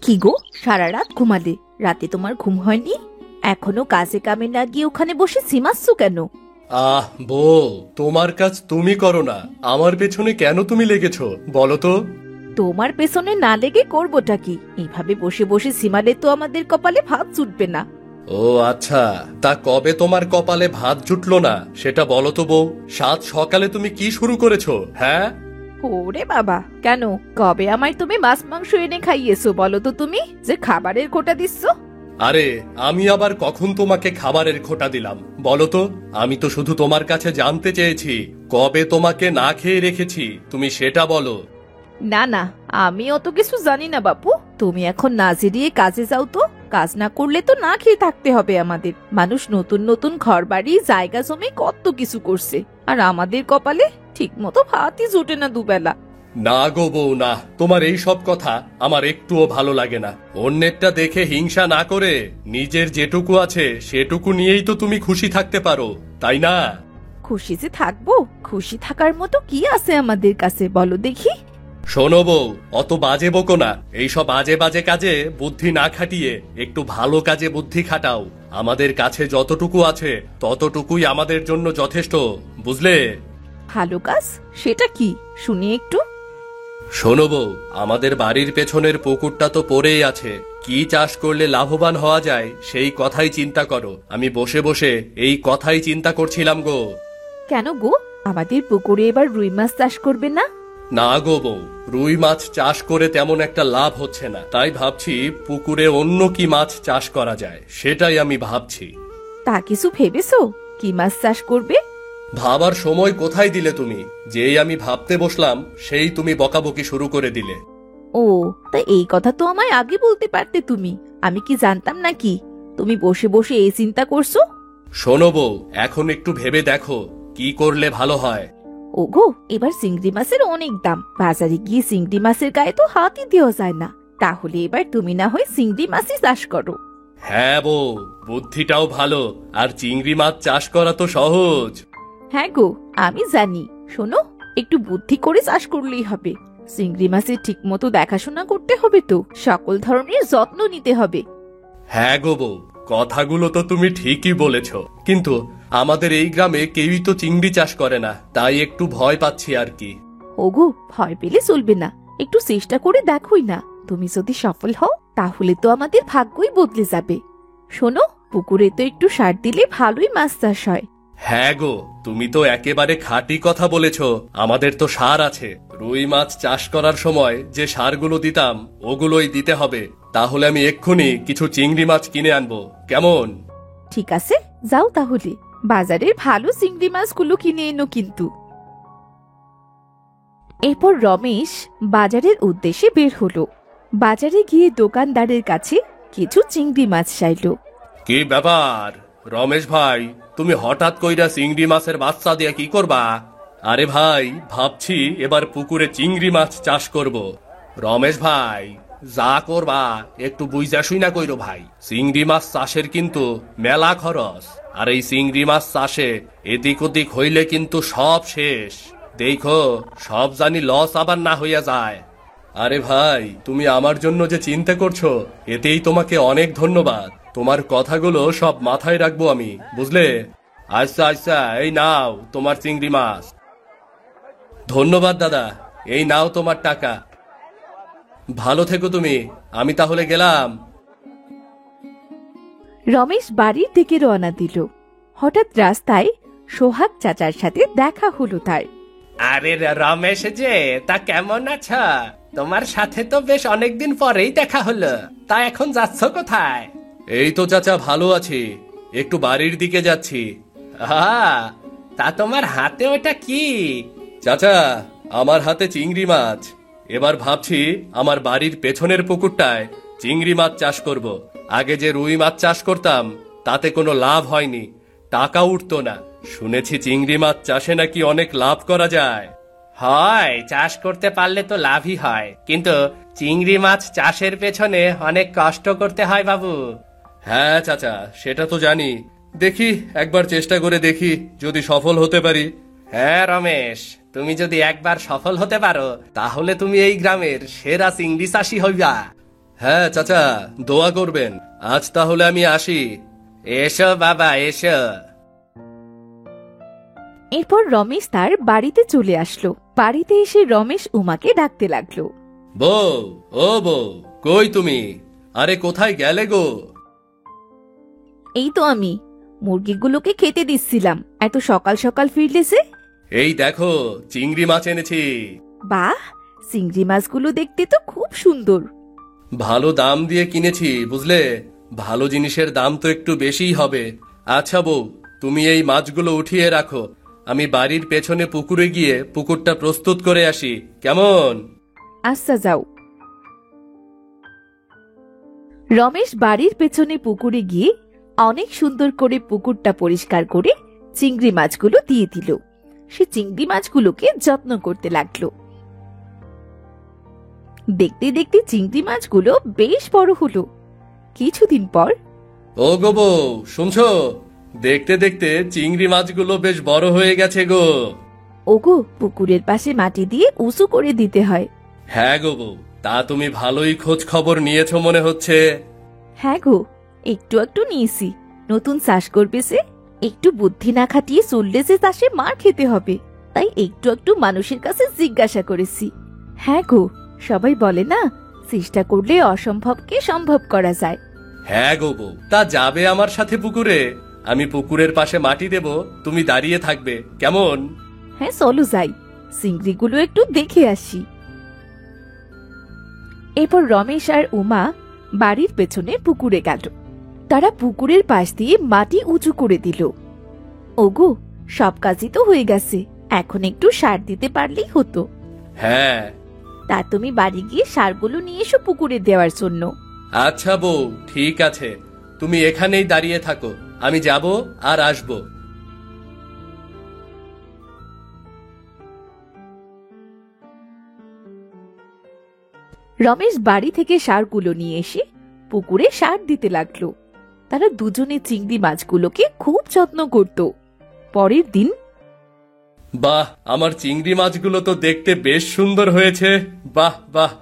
কি গো, সারা রাত ঘুমালে? রাতে তোমার ঘুম হয়নি? এখনো কাজে কামে না গিয়ে ওখানে বসে সিমাচ্ছ কেন? বউ, তোমার কাজ তুমি করো না, আমার পেছনে কেন তুমি লেগেছো বলো তো? তোমার পেছনে না লেগে করবোটা কি? এইভাবে বসে বসে সিমালে তো আমাদের কপালে ভাত জুটবে না। ও আচ্ছা, তা কবে তোমার কপালে ভাত জুটলো না সেটা বলো তো বউ। সাত সকালে তুমি কি শুরু করেছো? হ্যাঁ, ওরে বাবা, কেন কবে আমায় তুমি মাছ মাংস এনে খাইয়েছো বলো তো? তুমি যে খাবারের খোটা দিচ্ছ। আরে আমি আবার কখন তোমাকে খাবারের খোটা দিলাম বলো তো? আমি তো শুধু তোমার কাছে জানতে চেয়েছি কবে তোমাকে না খেয়ে রেখেছি, তুমি সেটা বলো। না না, আমি অত কিছু জানি না বাপু। তুমি এখন না জেরিয়ে কাজে যাও তো। কাজ না করলে তো না খেয়ে থাকতে হবে আমাদের। মানুষ নতুন নতুন ঘর বাড়ি জায়গা জমি কত কিছু করছে, আর আমাদের কপালে ঠিক মতো ভাতই জোটে না দুবেলা। না গো বউ না, তোমার এই সব কথা আমার একটুও ভালো লাগে না। অন্যেরটা দেখে হিংসা না করে নিজের যেটুকু আছে সেটুকু নিয়েই তো তুমি খুশি থাকতে পারো, তাই না? খুশি যে থাকবো, খুশি থাকার মতো কি আছে আমাদের কাছে বলো দেখি? শোনো বউ, অত বাজে বকো না। এইসব বাজে বাজে কাজে বুদ্ধি না খাটিয়ে একটু ভালো কাজে বুদ্ধি খাটাও। আমাদের কাছে যতটুকু আছে ততটুকুই আমাদের জন্য যথেষ্ট, বুঝলে? ভালো কাজ? সেটা কি শুনি একটু। শোনো বউ, আমাদের বাড়ির পেছনের পুকুরটা তো পড়েই আছে। কি চাষ করলে লাভবান হওয়া যায় সেই কথাই চিন্তা করো। আমি বসে বসে এই কথাই চিন্তা করছিলাম গো। কেন গো, আমাদের পুকুরে এবার রুই মাছ চাষ করবে না? না গো বউ, রুই মাছ চাষ করে তেমন একটা লাভ হচ্ছে না, তাই ভাবছি পুকুরে অন্য কি মাছ চাষ করা যায় সেটাই আমি ভাবছি। তা কিছু ভেবেছো কি মাছ চাষ করবে? ভাবার সময় কোথায় দিলে তুমি? যেই আমি ভাবতে বসলাম সেই তুমি বকাবকি শুরু করে দিলে। ও, তা এই কথা তো আমায় আগে বলতে পারতে তুমি। আমি কি জানতাম নাকি তুমি বসে বসে এই চিন্তা করছো? শোনো বউ, এখন একটু ভেবে দেখো কি করলে ভালো হয়। ওগো, এবার চিংড়ি মাছের অনেক দাম। বাজারে গিয়ে চিংড়ি মাছের গায়ে তো হাতই দেওয়া যায় না। তাহলে এবার তুমি না হয় চিংড়ি মাছই চাষ করো। হ্যাঁ বউ, বুদ্ধিটাও ভালো, আর চিংড়ি মাছ চাষ করা তো সহজ। হ্যাঁ গো, আমি জানি। শোনো, একটু বুদ্ধি করে চাষ করলেই হবে। চিংড়ি মাছের ঠিক মতো দেখাশোনা করতে হবে, তো সকল ধরনের যত্ন নিতে হবে। হ্যাঁ গো বউ, কথাগুলো তো তুমি ঠিকই বলেছ, কিন্তু আমাদের এই গ্রামে কেউই তো চিংড়ি চাষ করে না, তাই একটু ভয় পাচ্ছি আর কি। ওগো, ভয় পেলে চলবে না, একটু চেষ্টা করে দেখোই না। তুমি যদি সফল হও তাহলে তো আমাদের ভাগ্যই বদলে যাবে। শোনো, পুকুরে তো একটু সার দিলে ভালোই মাছ চাষ হয়। হ্যাঁ গো, তুমি তো একেবারে খাঁটি কথা বলেছ। আমাদের তো সার আছে। রুই মাছ চাষ করার সময় যে সারগুলো দিতাম ওগুলোই দিতে হবে। তাহলে আমি এক্ষুনি কিছু চিংড়ি মাছ কিনে আনবো, কেমন? ঠিক আছে, যাও তাহলে। বাজারের ভালো চিংড়ি মাছগুলো কিনে এনো কিন্তু। এরপর রমেশ বাজারের উদ্দেশ্যে বের হলো। বাজারে গিয়ে দোকানদারের কাছে কিছু চিংড়ি মাছ চাইলো। কি ব্যাপার রমেশ ভাই, তুমি হঠাৎ কইরা চিংড়ি মাছের বাচ্চা দিয়ে কি করবা? আরে ভাই, ভাবছি এবার পুকুরে চিংড়ি মাছ চাষ করব। রমেশ ভাই, যা করবা একটু বুঝা শুইনা কইরো ভাই। চিংড়ি মাছ চাষের কিন্তু মেলা খরচ, আর এই চিংড়ি মাছ চাষে এদিক ওদিক হইলে কিন্তু সব শেষ। দেখো, সব জানি লস আবার না হইয়া যায়। আরে ভাই, তুমি আমার জন্য যে চিন্তা করছো এতেই তোমাকে অনেক ধন্যবাদ। তোমার কথাগুলো সব মাথায় রাখবো আমি, বুঝলে? আচ্ছা আচ্ছা, এই নাও তোমার চিংড়ি মাছ। ধন্যবাদ দাদা, এই নাও তোমার টাকা। ভালো থেকো তুমি, আমি তাহলে গেলাম। রমেশ বাড়ির দিকে রওনা দিল। হঠাৎ রাস্তায় সোহাগ চাচার সাথে দেখা হলো তার। আরে রমেশ যে, তা কেমন আছো? তোমার সাথে তো বেশ অনেকদিন পরেই দেখা হলো। তা এখন যাচ্ছ কোথায়? এই তো চাচা, ভালো আছি, একটু বাড়ির দিকে যাচ্ছি। তা তোমার হাতে ওটা কি? চাচা, আমার হাতে চিংড়ি মাছ। এবার ভাবছি আমার বাড়ির পেছনের পুকুরটায় চিংড়ি মাছ চাষ করব। আগে যে রুই মাছ চাষ করতাম তাতে কোনো লাভ হয়নি, টাকা উঠতো না। শুনেছি চিংড়ি মাছ চাষে নাকি অনেক লাভ করা যায়। হয়, চাষ করতে পারলে তো লাভই হয়, কিন্তু চিংড়ি মাছ চাষের পেছনে অনেক কষ্ট করতে হয় বাবু। হ্যাঁ চাচা, সেটা তো জানি। দেখি একবার চেষ্টা করে দেখি যদি সফল হতে পারি। হ্যাঁ রমেশ, তুমি যদি একবার সফল হতে পারো তাহলে তুমি এই গ্রামের সেরা চিংড়ি চাষী হইবা। হ্যাঁ চাচা, দোয়া করবেন। আজ তাহলে আমি আসি। এসো বাবা এসো। এরপর রমেশ তার বাড়িতে চলে আসলো। বাড়িতে এসে রমেশ উমাকে ডাকতে লাগলো। বউ, ও বউ, কই তুমি? আরে কোথায় গেলে গো? এই তো আমি মুরগিগুলোকে খেতে দিচ্ছিলাম, এত সকাল সকাল ফিরলে যে? এই দেখো, চিংড়ি মাছ এনেছি। বাহ, চিংড়ি মাছগুলো দেখতে তো খুব সুন্দর। ভালো দাম দিয়ে কিনেছি বুঝলে। ভালো জিনিসের দাম তো একটু বেশিই হবে। আচ্ছা বউ, তুমি এই মাছগুলো উঠিয়ে রাখো, আমি বাড়ির পেছনে পুকুরে গিয়ে পুকুরটা প্রস্তুত করে আসি, কেমন? আচ্ছা যাও। রমেশ বাড়ির পেছনে পুকুরে গিয়ে অনেক সুন্দর করে পুকুরটা পরিষ্কার করে চিংড়ি মাছগুলো দিয়ে দিল। সে চিংড়ি মাছগুলোকে যত্ন করতে লাগলো। দেখতে দেখতে চিংড়ি মাছগুলো বেশ বড় হলো। কিছুদিন পর ও গো বউ, শুনছো? দেখতে দেখতে চিংড়ি মাছগুলো বেশ বড় হয়ে গেছে গো। ওগো, পুকুরের পাশে মাটি দিয়ে উঁচু করে দিতে হয়। হ্যাঁ গো বউ, তা তুমি ভালোই খোঁজ খবর নিয়েছো মনে হচ্ছে। হ্যাঁ গো, একটু একটু নিয়েছি। নতুন চাষ করবে সে, একটু বুদ্ধি না খাটিয়ে চললে যে চাষে মার খেতে হবে, তাই একটু একটু মানুষের কাছে জিজ্ঞাসা করেছি। হ্যাঁ গো, সবাই বলে না, চেষ্টা করলে অসম্ভবকে সম্ভব করা যায়। হ্যাঁ গো বউ, তা যাবে আমার সাথে পুকুরে? আমি পুকুরের পাশে মাটি দেব, তুমি দাঁড়িয়ে থাকবে, কেমন? হ্যাঁ চলো যাই, চিংড়িগুলো একটু দেখে আসি। এরপর রমেশ আর উমা বাড়ির পেছনে পুকুরে গেল। তারা পুকুরের পাশ দিয়ে মাটি উঁচু করে দিল। ওগো, সব কাজই তো হয়ে গেছে, এখন একটু সার দিতে পারলেই হতো। হ্যাঁ। তা তুমি বাড়ি গিয়ে সারগুলো নিয়ে এসো পুকুরে দেওয়ার জন্য। আচ্ছা বউ, ঠিক আছে, তুমি এখানেই দাঁড়িয়ে থাকো, আমি যাব আর আসব। রমেশ বাড়ি থেকে সারগুলো নিয়ে এসে পুকুরে সার দিতে লাগলো। তারা দুজনে চিংড়ি মাছগুলোকে খুব যত্ন করত। পরের দিন বাহ, আমার চিংড়ি মাছগুলো তো দেখতে বেশ সুন্দর হয়েছে। বাহ বাহ।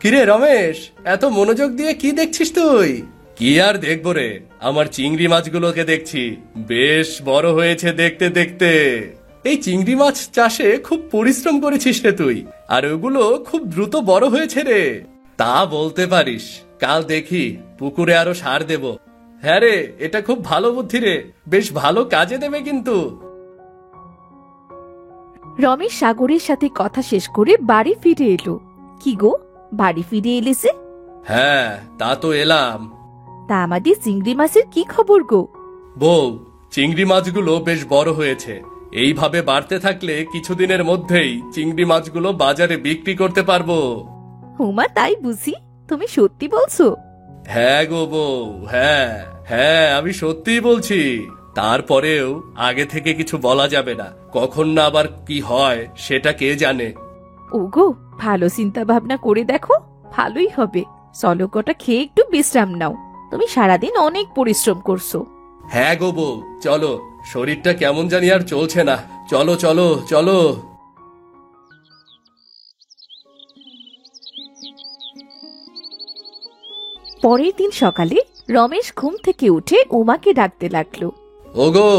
কিরে রমেশ, এত মনোযোগ দিয়ে কি দেখছিস তুই? কি আর দেখবো রে, আমার চিংড়ি মাছগুলোকে দেখছি, বেশ বড় হয়েছে দেখতে দেখতে। এই চিংড়ি মাছ চাষে খুব পরিশ্রম করেছিস রে তুই, আর ওগুলো খুব দ্রুত বড় হয়েছে রে। তা বলতে পারিস, কাল দেখি পুকুরে আরো সার দেব। হ্যাঁ রে, এটা খুব ভালো বুদ্ধি রে, বেশ ভালো কাজে দেবে কিন্তু। রমেশ সাগরের সাথে কথা শেষ করে বাড়ি ফিরে এলো। কি গো, বাড়ি ফিরে এলেছে? হ্যাঁ, তা তো এলাম। তা আমাদের চিংড়ি মাছের কি খবর গো? বউ, চিংড়ি মাছগুলো বেশ বড় হয়েছে। এইভাবে বাড়তে থাকলে কিছুদিনের মধ্যেই চিংড়ি মাছগুলো বাজারে বিক্রি করতে পারবো। হুমা, তাই বুঝি? তুমি সত্যি বলছো? হ্যাঁ গো বউ, হ্যাঁ হ্যাঁ, আমি সত্যিই বলছি। তারপরেও আগে থেকে কিছু বলা যাবে না, কখন না আবার কি হয় সেটা কে জানে। ওগো, ভালো চিন্তা ভাবনা করে দেখো, ভালোই হবে। চলো কটা খেয়ে একটু বিশ্রাম নাও, তুমি সারাদিন অনেক পরিশ্রম করছো। হ্যাঁ গো বউ, চলো, শরীরটা কেমন জানি আর চলছে না। চলো চলো চলো। পরের দিন সকালে রমেশ ঘুম থেকে উঠে উমাকে ডাকতে লাগলো। ওগো,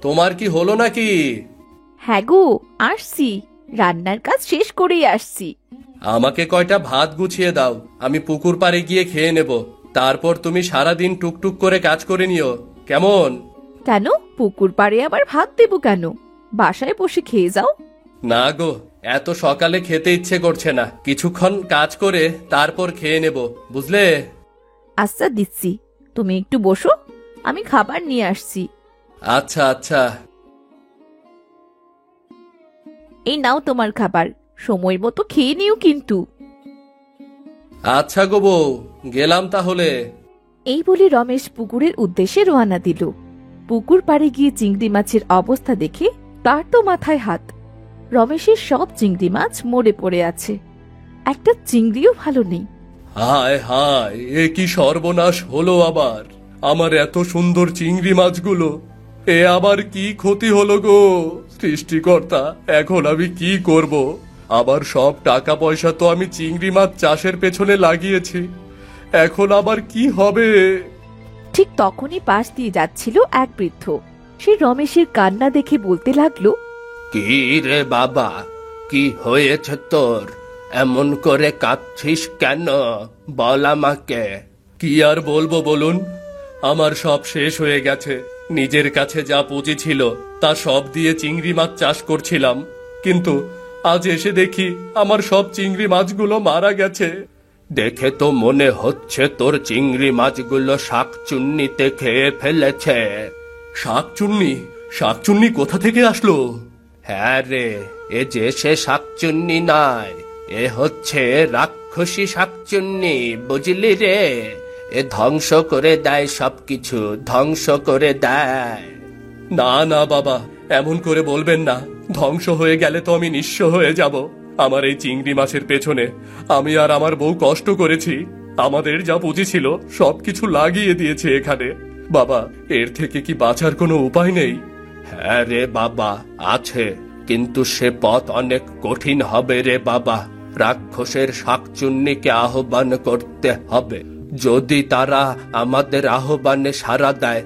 তোমার কি হলো নাকি? হ্যাঁ গো, আসছি, রান্নার কাজ শেষ করেই আসছি। আমাকে কয়টা ভাত গুছিয়ে দাও, আমি পুকুর পাড়ে গিয়ে খেয়ে নেব। তারপর তুমি সারাদিন টুকটুক করে কাজ করে নিও, কেমন? কেন, পুকুর পাড়ে আবার ভাত দেবো কেন? বাসায় বসে খেয়ে যাও। না গো, এত সকালে খেতে ইচ্ছে করছে না, কিছুক্ষণ কাজ করে তারপর খেয়ে নেব, বুঝলে? আচ্ছা দিচ্ছি, তুমি একটু বসো, আমি খাবার নিয়ে আসছি। আচ্ছা আচ্ছা। এই নাও তোমার খাবার, সময় মতো খেয়ে নিও কিন্তু। আচ্ছা গো বউ, গেলাম তাহলে। এই বলে রমেশ পুকুরের উদ্দেশ্যে রওনা দিল। পুকুর পাড়ে গিয়ে চিংড়ি মাছের অবস্থা দেখে তার তো মাথায় হাত। রমেশের সব চিংড়ি মাছ মরে পড়ে আছে, একটা চিংড়িও ভালো নেই। হায় হায়, এ কি সর্বনাশ হলো আবার! আমার এত সুন্দর চিংড়ি মাছগুলো, এ আবার কি ক্ষতি হলো গো সৃষ্টিকর্তা! এখন আমি কি করব? আবার সব টাকা পয়সা তো আমি চিংড়ি মাছ চাষের পেছনে লাগিয়েছি, এখন আবার কি হবে? ঠিক তখনই পাশ দিয়ে যাচ্ছিল এক বৃদ্ধ। সে রমেশের কান্না দেখে বলতে লাগলো, কি রে বাবা, কি হয়েছে তোর? এমন করে কাঁদছিস কেন? বল আমাকে। কি আর বলবো বলুন, আমার সব শেষ হয়ে গেছে। নিজের কাছে যা পুঁজি ছিল তা সব দিয়ে চিংড়ি মাছ চাষ করছিলাম, কিন্তু আজ এসে দেখি আমার সব চিংড়ি মাছগুলো মারা গেছে। দেখে তো মনে হচ্ছে তোর চিংড়ি মাছগুলো শাকচুন্নিতে খেয়ে ফেলেছে। শাকচুন্নি? শাকচুন্নি কোথা থেকে আসলো? হ্যাঁ রে, এ যে সে শাকচুন্নি নয়, এ হচ্ছে রাক্ষসী শাকচুন্নি, বুঝলি রে? এ ধ্বংস করে দেয়, সবকিছু ধ্বংস করে দেয়। না না বাবা, এমন করে বলবেন না। ধ্বংস হয়ে গেলে তো আমি নিঃস্ব হয়ে যাব। আমার এই চিংড়ি মাছের পেছনে আমি আর আমার বউ কষ্ট করেছি, আমাদের যা পুঁজি ছিল সবকিছু লাগিয়ে দিয়েছে এখানে। বাবা, এর থেকে কি বাঁচার কোনো উপায় নেই? হ্যাঁ রে বাবা, আছে, কিন্তু সে পথ অনেক কঠিন হবে রে বাবা। রাক্ষসের শাকচুন্নিকে আহ্বান করতে হবে। যদি তারা আমাদের আহ্বানে সাড়া দেয়,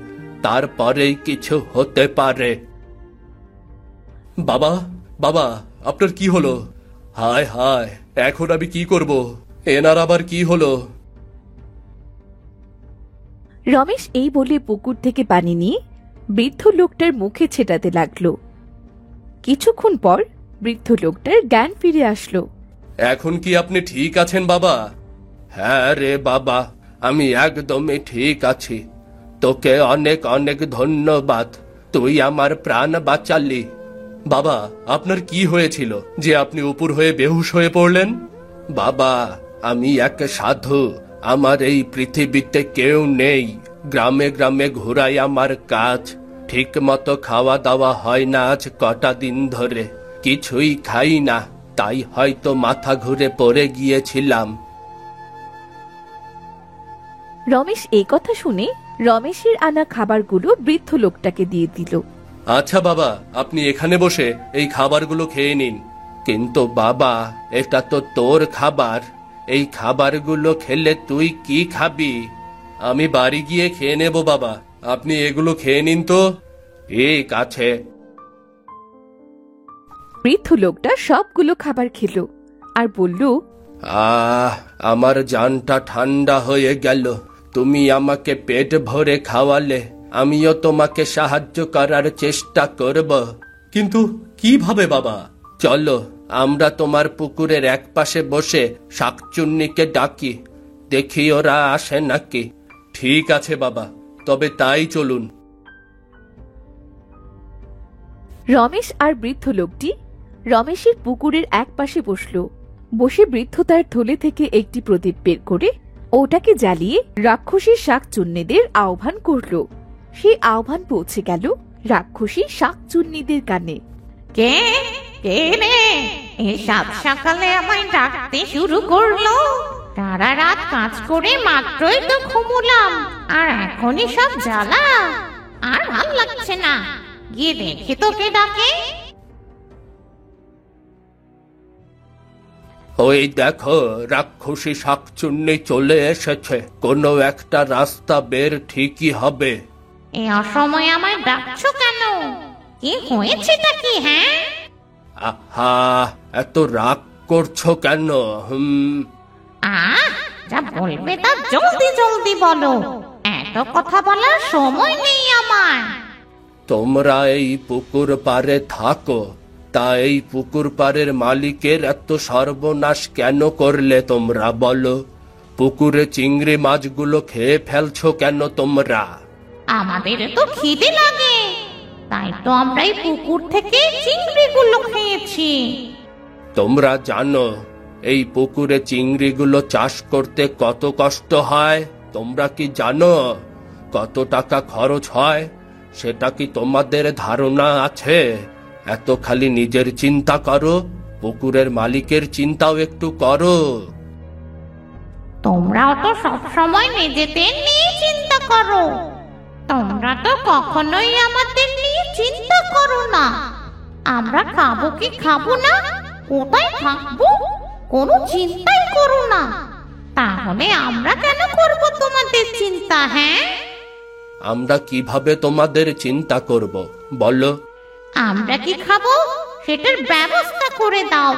তারপরেই কিছু হতে পারে। বাবা, বাবা, আপনার কি হলো? হায় হায়, এখন আমি কি করব? এনার আবার কি হলো? রমেশ এই বলে পুকুর থেকে পানি নিয়ে বৃদ্ধ লোকটার মুখে ছেটাতে লাগলো। কিছুক্ষণ পর বৃদ্ধ লোকটার জ্ঞান ফিরে আসলো। এখন কি আপনি ঠিক আছেন বাবা? হ্যাঁ রে বাবা, আমি একদমই ঠিক আছি। তোকে অনেক অনেক ধন্যবাদ, তুই আমার প্রাণ বাঁচালি। বাবা, আপনার কি হয়েছিল যে আপনি উপর হয়ে বেহুশ হয়ে পড়লেন? বাবা, আমি এক সাধু, আমার এই পৃথিবীতে কেউ নেই। গ্রামে গ্রামে ঘুরাই আমার কাজ। ঠিক মতো খাওয়া দাওয়া হয় না আজ কটা দিন ধরে, কিছুই খাই না, তাই হয়তো মাথা ঘুরে পড়ে গিয়েছিলাম। রমেশ এই কথা শুনে রমেশের আনা খাবারগুলো বৃদ্ধ লোকটাকে দিয়ে দিল। আচ্ছা বাবা, আপনি এখানে বসে এই খাবারগুলো খেয়ে নিন। কিন্তু বাবা, এটা তো তোর খাবার, এই খাবারগুলো খেলে তুই কি খাবি? আমি বাড়ি গিয়ে খেয়ে নেব বাবা, আপনি এগুলো খেয়ে নিন তো। ঠিক আছে। বৃদ্ধ লোকটা সবগুলো খাবার খেলো আর বলল, আমার জানটা ঠান্ডা হয়ে গেল। তুমি আমাকে পেট ভরে খাওয়ালে, আমিও তোমাকে সাহায্য করার চেষ্টা করব। কিন্তু কিভাবে বাবা? চলো, আমরা তোমার পুকুরের এক পাশে বসে শাকচুন্নিকে ডাকি, দেখি ওরা আসে নাকি। ঠিক আছে বাবা, তবে তাই চলুন। রমেশ আর বৃদ্ধ লোকটি রমেশের পুকুরের এক পাশে বসলো। বসে বৃদ্ধ তার থলে থেকে একটি প্রদীপ বের করে ওটাকে জ্বালিয়ে রাক্ষসী শাকচুন্নিদের আহ্বান করলো। সেই আহ্বান পৌঁছে গেল রাক্ষসী শাকচুন্নিদের কানে। কে কে রে, এই সাত সকালে আমায় ডাকতে শুরু করলো? সারা রাত কাজ করে মাত্রই তো ঘুমুলাম, আর এখনই সব জ্বালা। আর ভাল লাগছে না, গিয়ে দেখে তো কে ডাকে। ওই দেখো, রাক্ষসী শাকচুন্নি চলে এসেছে। কোনো একটা রাস্তা বের ঠিকই হবে। এই অসময়ে আমায় ডাকছো কেন? কি হয়েছেটা কি? হ্যাঁ, আহা, এত রাগ করছো কেন? যা বলবে তা জলদি জলদি বলো, এত কথা বলার সময় নেই আমার। তোমরা এই পুকুর পাড়ে থাকো, তা এই পুকুর পাড়ের মালিকের এত সর্বনাশ কেন করলে তোমরা বলো? পুকুরে চিংড়ি মাছগুলো খেয়ে ফেলছো কেন তোমরা? আমাদের তো খিদে লাগে, তাই তো আমরা এই পুকুর থেকে চিংড়িগুলো খেয়েছি। তোমরা জানো এই পুকুরে চিংড়িগুলো চাষ করতে কত কষ্ট হয়? তোমরা কি জানো কত টাকা খরচ হয়? সেটা কি তোমাদের ধারণা আছে? এত খালি নিজের চিন্তা করো, পুকুরের মালিকের চিন্তাও একটু করো। তোমরাও তো সব সময় নিজেদের নিয়ে চিন্তা করো, তোমরা তো কখনোই আমাদের নিয়ে চিন্তা করো না। আমরা খাবো কি খাবো না কোথায় থাকবো কোনো চিন্তাই করো না। তাহলে আমরা কেন করব তোমাদের চিন্তা? হ্যাঁ, আমরা কিভাবে তোমাদের চিন্তা করব বলো? আমরা কি খাবো সেটার ব্যবস্থা করে দাও,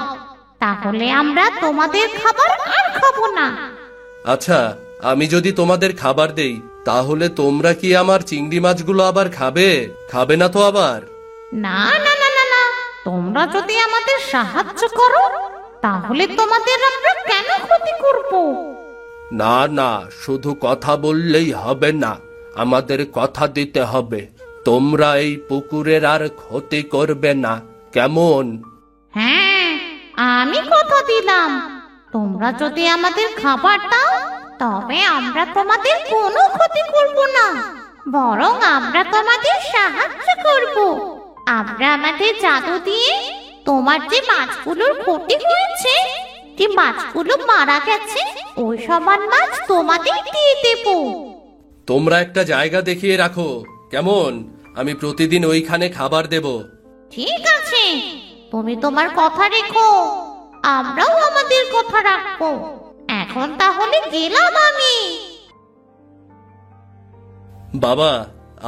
তাহলে আমরা তোমাদের খাবার আর খাবো না। আচ্ছা, আমি যদি তোমাদের খাবার দেই তাহলে তোমরা কি আমার চিংড়ি মাছগুলো আবার খাবে? খাবে না তো আবার? না না না না না, তোমরা যদি আমাদের সাহায্য করো তাহলে তোমাদের আমরা কেন ক্ষতি করব? না না, শুধু কথা বললেই হবে না, আমাদের কথা দিতে হবে। তোমরা এই পুকুরের আর ক্ষতি করবে না, কেমন? হ্যাঁ, আমি কথা দিলাম, তোমরা যদি আমাদের খাবার দাও তবে আমরা তোমাদের কোনো ক্ষতি করব না, বরং আমরা তোমাদের সাহায্য করব। আমরা আমাদের জাদু দিয়ে তোমার যে মাছগুলোর ক্ষতি হয়েছে, যে মাছগুলো মারা গেছে, ওই সমান মাছ তোমাদের দিয়ে দেব। তোমরা একটা জায়গা দেখিয়ে রাখো, কেমন? আমি প্রতিদিন ওইখানে খাবার দেব। ঠিক আছে, তুমি তোমার কথা রেখো, আমরাও আমাদের কথা রাখবো। এখন তাহলে গেলাম আমি। বাবা,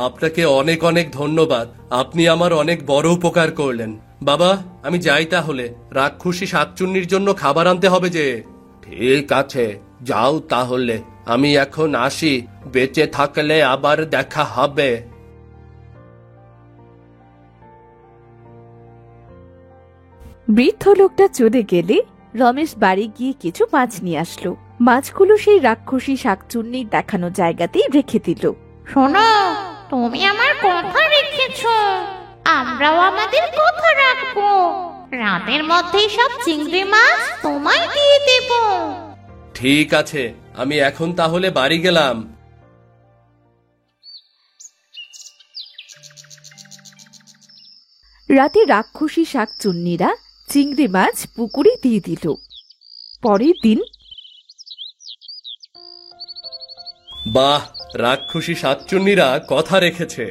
আপনাকে অনেক অনেক ধন্যবাদ, আপনি আমার অনেক বড় উপকার করলেন। বাবা, আমি যাই তাহলে, রাক্ষসী শাকচুন্নির জন্য খাবার আনতে হবে যে। ঠিক আছে, যাও তাহলে, আমি এখন আসি, বেঁচে থাকলে আবার দেখা হবে। বৃদ্ধ লোকটা চলে গেলে রমেশ বাড়ি গিয়ে কিছু মাছ নিয়ে আসলো। মাছগুলো সেই রাক্ষসী শাকচুন্নির দেখানো জায়গাতেই রেখে দিল। শোনো, তুমি আমার কথা রেখেছো, আমরাও আমাদের কথা রাখবো। রাতের মধ্যেই সব চিংড়ি মাছ তোমায় দিয়ে দেব। ঠিক আছে, আমি এখন তাহলে বাড়ি গেলাম। রাতে রাক্ষসী শাকচুন্নিরা চিংড়ি মাছ পুকুরে দিয়ে দিল। পরের দিন বাহ, রাক্ষসী শাকচুন্নিরা কথা রেখেছে।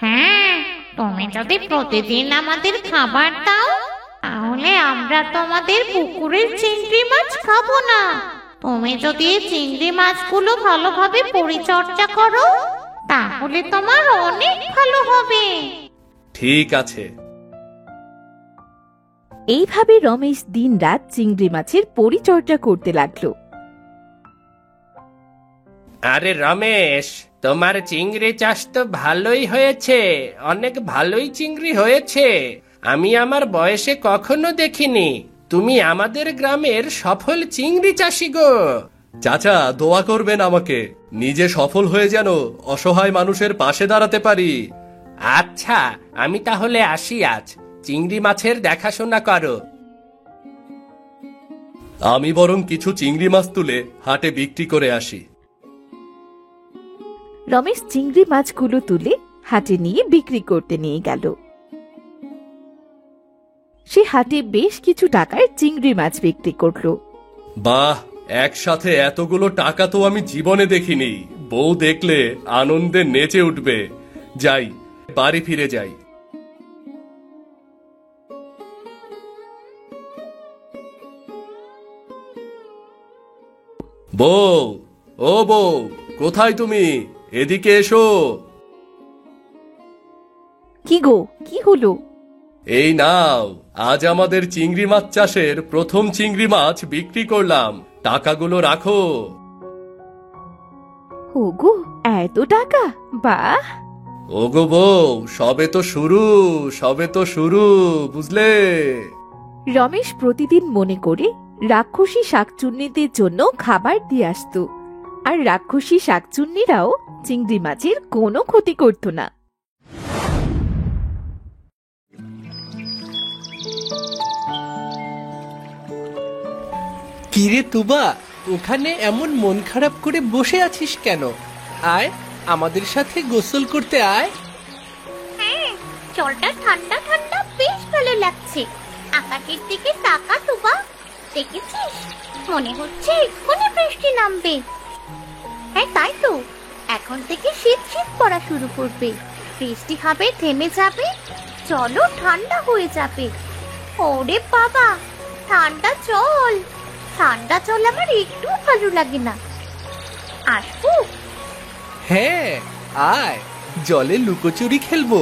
হ্যাঁ, তুমি যদি প্রতিদিন আমাদের খাবার দাও তাহলে আমরা তোমাদের পুকুরের চিংড়ি মাছ খাবো না। তুমি যদি এই চিংড়ি মাছগুলো ভালোভাবে পরিচর্যা করো তাহলে তোমার অনেক ভালো হবে। ঠিক আছে। এইভাবে রমেশ দিনরাত চিংড়ি মাছের পরিচর্যা করতে লাগলো। আরে রমেশ, তোমার চিংড়ি চাষ তো ভালোই হয়েছে, অনেক ভালোই চিংড়ি হয়েছে। আমি আমার বয়সে কখনো দেখিনি। তুমি আমাদের গ্রামের সফল চিংড়ি চাষি গো। চাচা, দোয়া করবেন আমাকে, নিজে সফল হয়ে যেন অসহায় মানুষের পাশে দাঁড়াতে পারি। আচ্ছা, আমি তাহলে আসি আজ, চিংড়ি মাছের দেখাশোনা করো। আমি বরং কিছু চিংড়ি মাছ তুলে হাটে বিক্রি করে আসি। রমেশ চিংড়ি মাছগুলো তুলে হাটে নিয়ে বিক্রি করতে নিয়ে গেল। সে হাটে বেশ কিছু টাকার চিংড়ি মাছ বিক্রি করলো। বাহ, একসাথে এতগুলো টাকা তো আমি জীবনে দেখিনি। বউ দেখলে আনন্দে নেচে উঠবে। যাই, বাড়ি ফিরে যাই। বউ, ও বউ, কোথায় তুমি? এদিকে এসো। কি গো, কি হলো? এই নাও, আজ আমাদের চিংড়ি মাছ চাষের প্রথম চিংড়ি মাছ বিক্রি করলাম, টাকাগুলো রাখো। ওগো, এত টাকা! বাহ! ওগো বউ, সবে তো শুরু, সবে তো শুরু, বুঝলে? রমেশ প্রতিদিন মনে করে রাক্ষসী শাকচুন্নিদের জন্য খাবার দিয়ে আসতো, আর রাক্ষসী শাকচুন্নিরাও চিংড়ি মাছের কোনো ক্ষতি করত না। কিরে তুবা, ওখানে এমন মন খারাপ করে বসে আছিস কেন? আয়, আমাদের সাথে গোসল করতে আয়। হ্যাঁ, জলটা ঠান্ডা ঠান্ডা, বেশ ভালো লাগছে। আকাশের দিকে তাকা তুবা, দেখেছিস? মনে হচ্ছে এক্ষুনি বৃষ্টি নামবে। হ্যাঁ, তাই তো, এখন থেকে শীত শীত পড়া শুরু করবে। বৃষ্টি হবে, থেমে যাবে, চলো ঠান্ডা হয়ে যাবে। ওরে বাবা, ঠান্ডা জল, ঠান্ডা জল আমার একটু ভালো লাগে না। আসবো? হ্যাঁ, আয়, জলে লুকোচুরি খেলবো,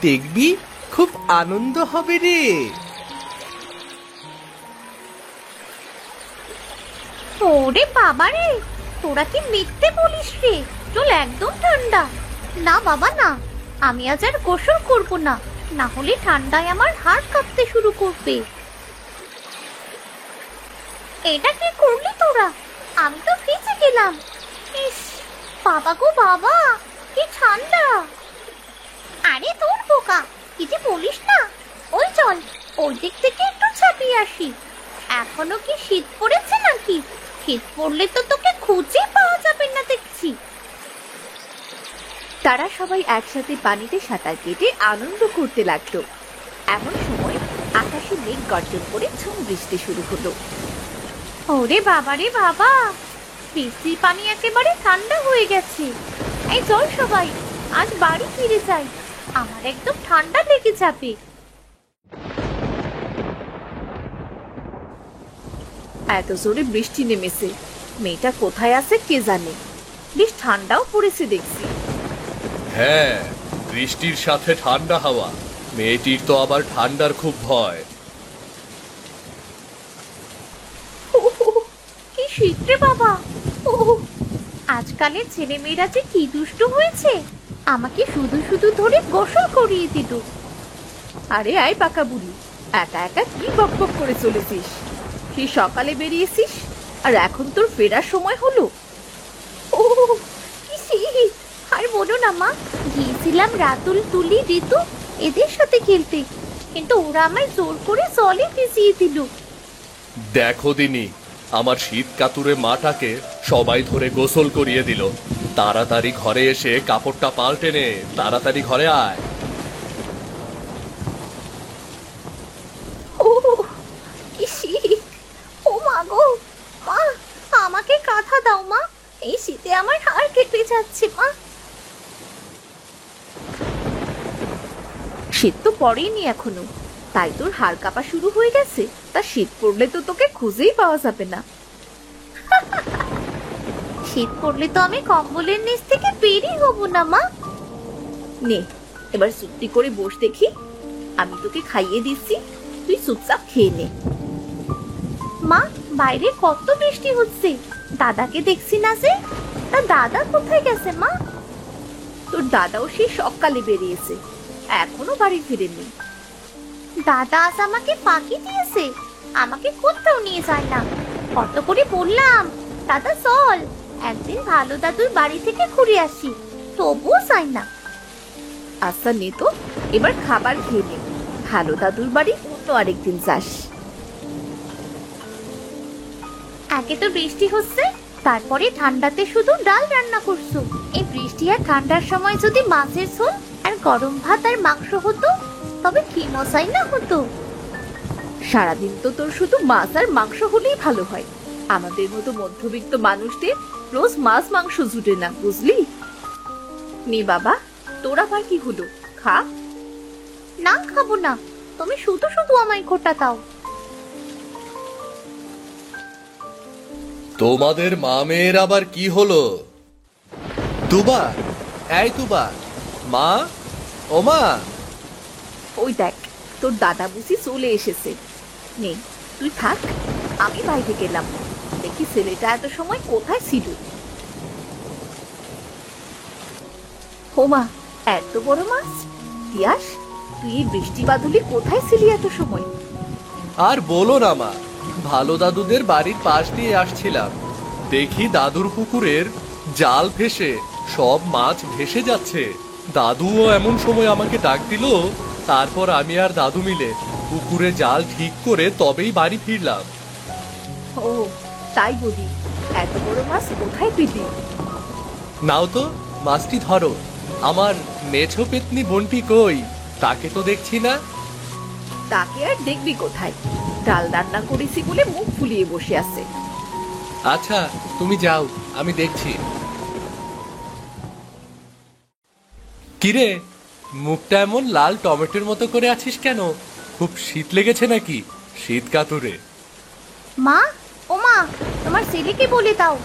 দেখবি খুব আনন্দ হবে রে। ওরে বাবা রে, তোরা কি মিথ্যে বলিস রে? জল একদম ঠান্ডা। না বাবা না, আমি আজ আর গোসল করবো না, না হলে ঠান্ডায় আমার হাড় কাঁপতে শুরু করবে। এটা কি করলি তোরা? আমি তো ভিজে গেলাম। ইস, বাবা গো বাবা, কি ঠান্ডা। আরে তোর বোকা, কিছু বলিস না। ওই চল, ওই দিক থেকে একটু ছাপিয়ে আসি। এখনো কি শীত পড়েছে নাকি? শীত পড়লে তো তোকে খুঁজে পাওয়া যাবে না দেখছি। তারা সবাই একসাথে পানিতে সাঁতার কেটে আনন্দ করতে লাগলো। এমন সময় আকাশে মেঘ গর্জন করে ঝুম বৃষ্টি শুরু হলো। ওরে বাবা রে বাবা, বৃষ্টির পানি একেবারে ঠান্ডা হয়ে গেছে। এই চল সবাই, আজ বাড়ি ফিরে যাই, আমার একদম ঠান্ডা লেগে যাবে। এত জোরে বৃষ্টি নেমেছে, মেয়েটা কোথায় আছে কে জানে। বেশ ঠান্ডাও পড়েছে দেখছি। হ্যাঁ, বৃষ্টির সাথে ঠান্ডা হাওয়া, মেয়েটির তো আবার ঠান্ডার খুব ভয়। কি শীত রে বাবা। আজকালের ছেলে মেয়েরা যে কি দুষ্টু হয়েছে, আমাকে শুধু শুধু ধরে গোসল করিয়ে দিল। আরে আয় পাকা বুড়ি, একা একা কি বকবক করে চলেছিস? সেই সকালে বেরিয়েছিস আর এখন তোর ফেরার সময় হলো। ও কি শীত! আর বলো না মা, গিয়েছিলাম রাতুল, তুলি, ঋতু এদের সাথে খেলতে, কিন্তু ওরা আমায় জোর করে জলে ভিজিয়ে দিল। দেখো দিনি, আমার শীত কাতুরে মাটাকে সবাই ধরে গোসল করিয়ে দিল। তাড়াতাড়ি ঘরে এসে কাপড়টা পাল্টে নে, তাড়াতাড়ি ঘরে আয়। ও কি শীত! ও মা গো, মা আমাকে কাঁথা দাও মা, এই শীতে আমার হাড় কেটে যাচ্ছে মা। শীত তো পড়েনি এখনো, তাই তোর হাড় কাঁপা শুরু হয়ে গেছে? তা শীত পড়লে তো তোকে খুঁজেই পাওয়া যাবে না। শীত পড়লে তো আমি কম্বলের নিচ থেকে বেরই হব না মা। নে, এবার চুপটি করে বস দেখি, আমি তোকে খাইয়ে দিচ্ছি, তুই চুপচাপ খেয়ে নে। মা, বাইরে কত বৃষ্টি হচ্ছে, দাদাকে দেখছি না যে। তা দাদা কোথায় গেছে মা? তোর দাদাও সেই সকালে বেরিয়েছে, এখনো বাড়ি ফিরেনি। দাদা আজ আমাকে ফাঁকি দিয়েছে, আমাকে কোথাও নিয়ে যায় না। কত করে বললাম, দাদা চল একদিন ভালো দাদুর বাড়ি থেকে ঘুরে আসি, তবুও চাই না। আচ্ছা নে তো, এবার খাবার খেয়ে নে, ভালো দাদুর বাড়ি অন্য আরেকদিন যাস। আগে তো বৃষ্টি হচ্ছে, তারপরে ঠান্ডাতে শুধু ডাল রান্না করছো। এই বৃষ্টি আর ঠান্ডার সময় যদি মাছের ঝোল আর গরম ভাত আর মাংস হতো, তবে কি মজাই না হতো। সারাদিন তো তোর শুধু মাছ আর মাংস হলেই ভালো হয়। আমাদের মতো মধ্যবিত্ত মানুষদের রোজ মাছ মাংস জুটে না, বুঝলি? নে বাবা, তোর আবার কি হলো, খা। না খাবো না, তুমি শুধু শুধু আমায় খোটা দাও। তোমাদের মামের আবার কি হলো? তুবা, এই তুবা, মা, ও মা। ওই দেখ, তোর দাদা বুঝি চলে এসেছে। নে তুই থাক, আমি বাইরে গেলাম, দেখি ছেলেটা এত সময় কোথায় ছিল। হোমা, এত বড় মাছ! তিয়াস, তুই এই বৃষ্টি বাদলে কোথায় ছিলি এত সময়? আর বলো না মা, ভালো দাদুদের বাড়ির পাশ দিয়ে আসছিলাম, দেখি দাদুর পুকুরের জাল ফেসে সব মাছ ভেসে যাচ্ছে। দাদুও এমন সময় আমাকে ডাক দিল, তারপর আমি আর দাদু মিলে পুকুরে জাল ঠিক করে তবেই বাড়ি ফিরলাম। ও তাই বলি, এত বড় মাছ কোথায় পেলি? নাও তো, মাছটি ধরো। আমার মেছো পেতনি বোনটি কই? তাকে তো দেখছি না। তাকে আর দেখবি কোথায়, ডাল রান্না করেছি বলে মুখ ফুলিয়ে বসে আছে। আচ্ছা তুমি যাও, আমি দেখছি। কিরে, মুখটা এমন লাল টমেটোর মতো করে আছিস কেন? খুব শীত লেগেছে নাকি? শীত কাতুরে। মা, ও মা, তোমার ছেলেকে বলে দাও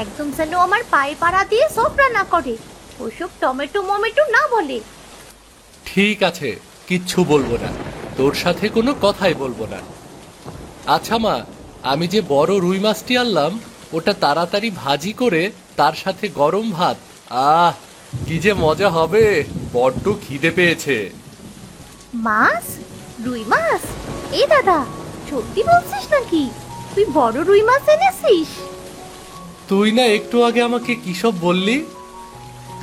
একদম যেন আমার পায়ে পাড়া দিয়ে সব রান্না করে, ওসব টমেটো মমেটো না বলে। ঠিক আছে, কিচ্ছু বলবো না, তোর সাথে কোনো কথাই বলবো না। আচ্ছা মা, আমি যে বড় রুই মাছটি আনলাম, ওটা তাড়াতাড়ি ভাজি করে তার সাথে গরম ভাত, আহ কি যে মজা হবে! বড্ড খিদে পেয়েছে। মাছ? রুই মাছ? এ দাদা, সত্যি বলছিস নাকি? তুই বড় রুই মাছ এনেছিস? তুই না একটু আগে আমাকে কি সব বললি?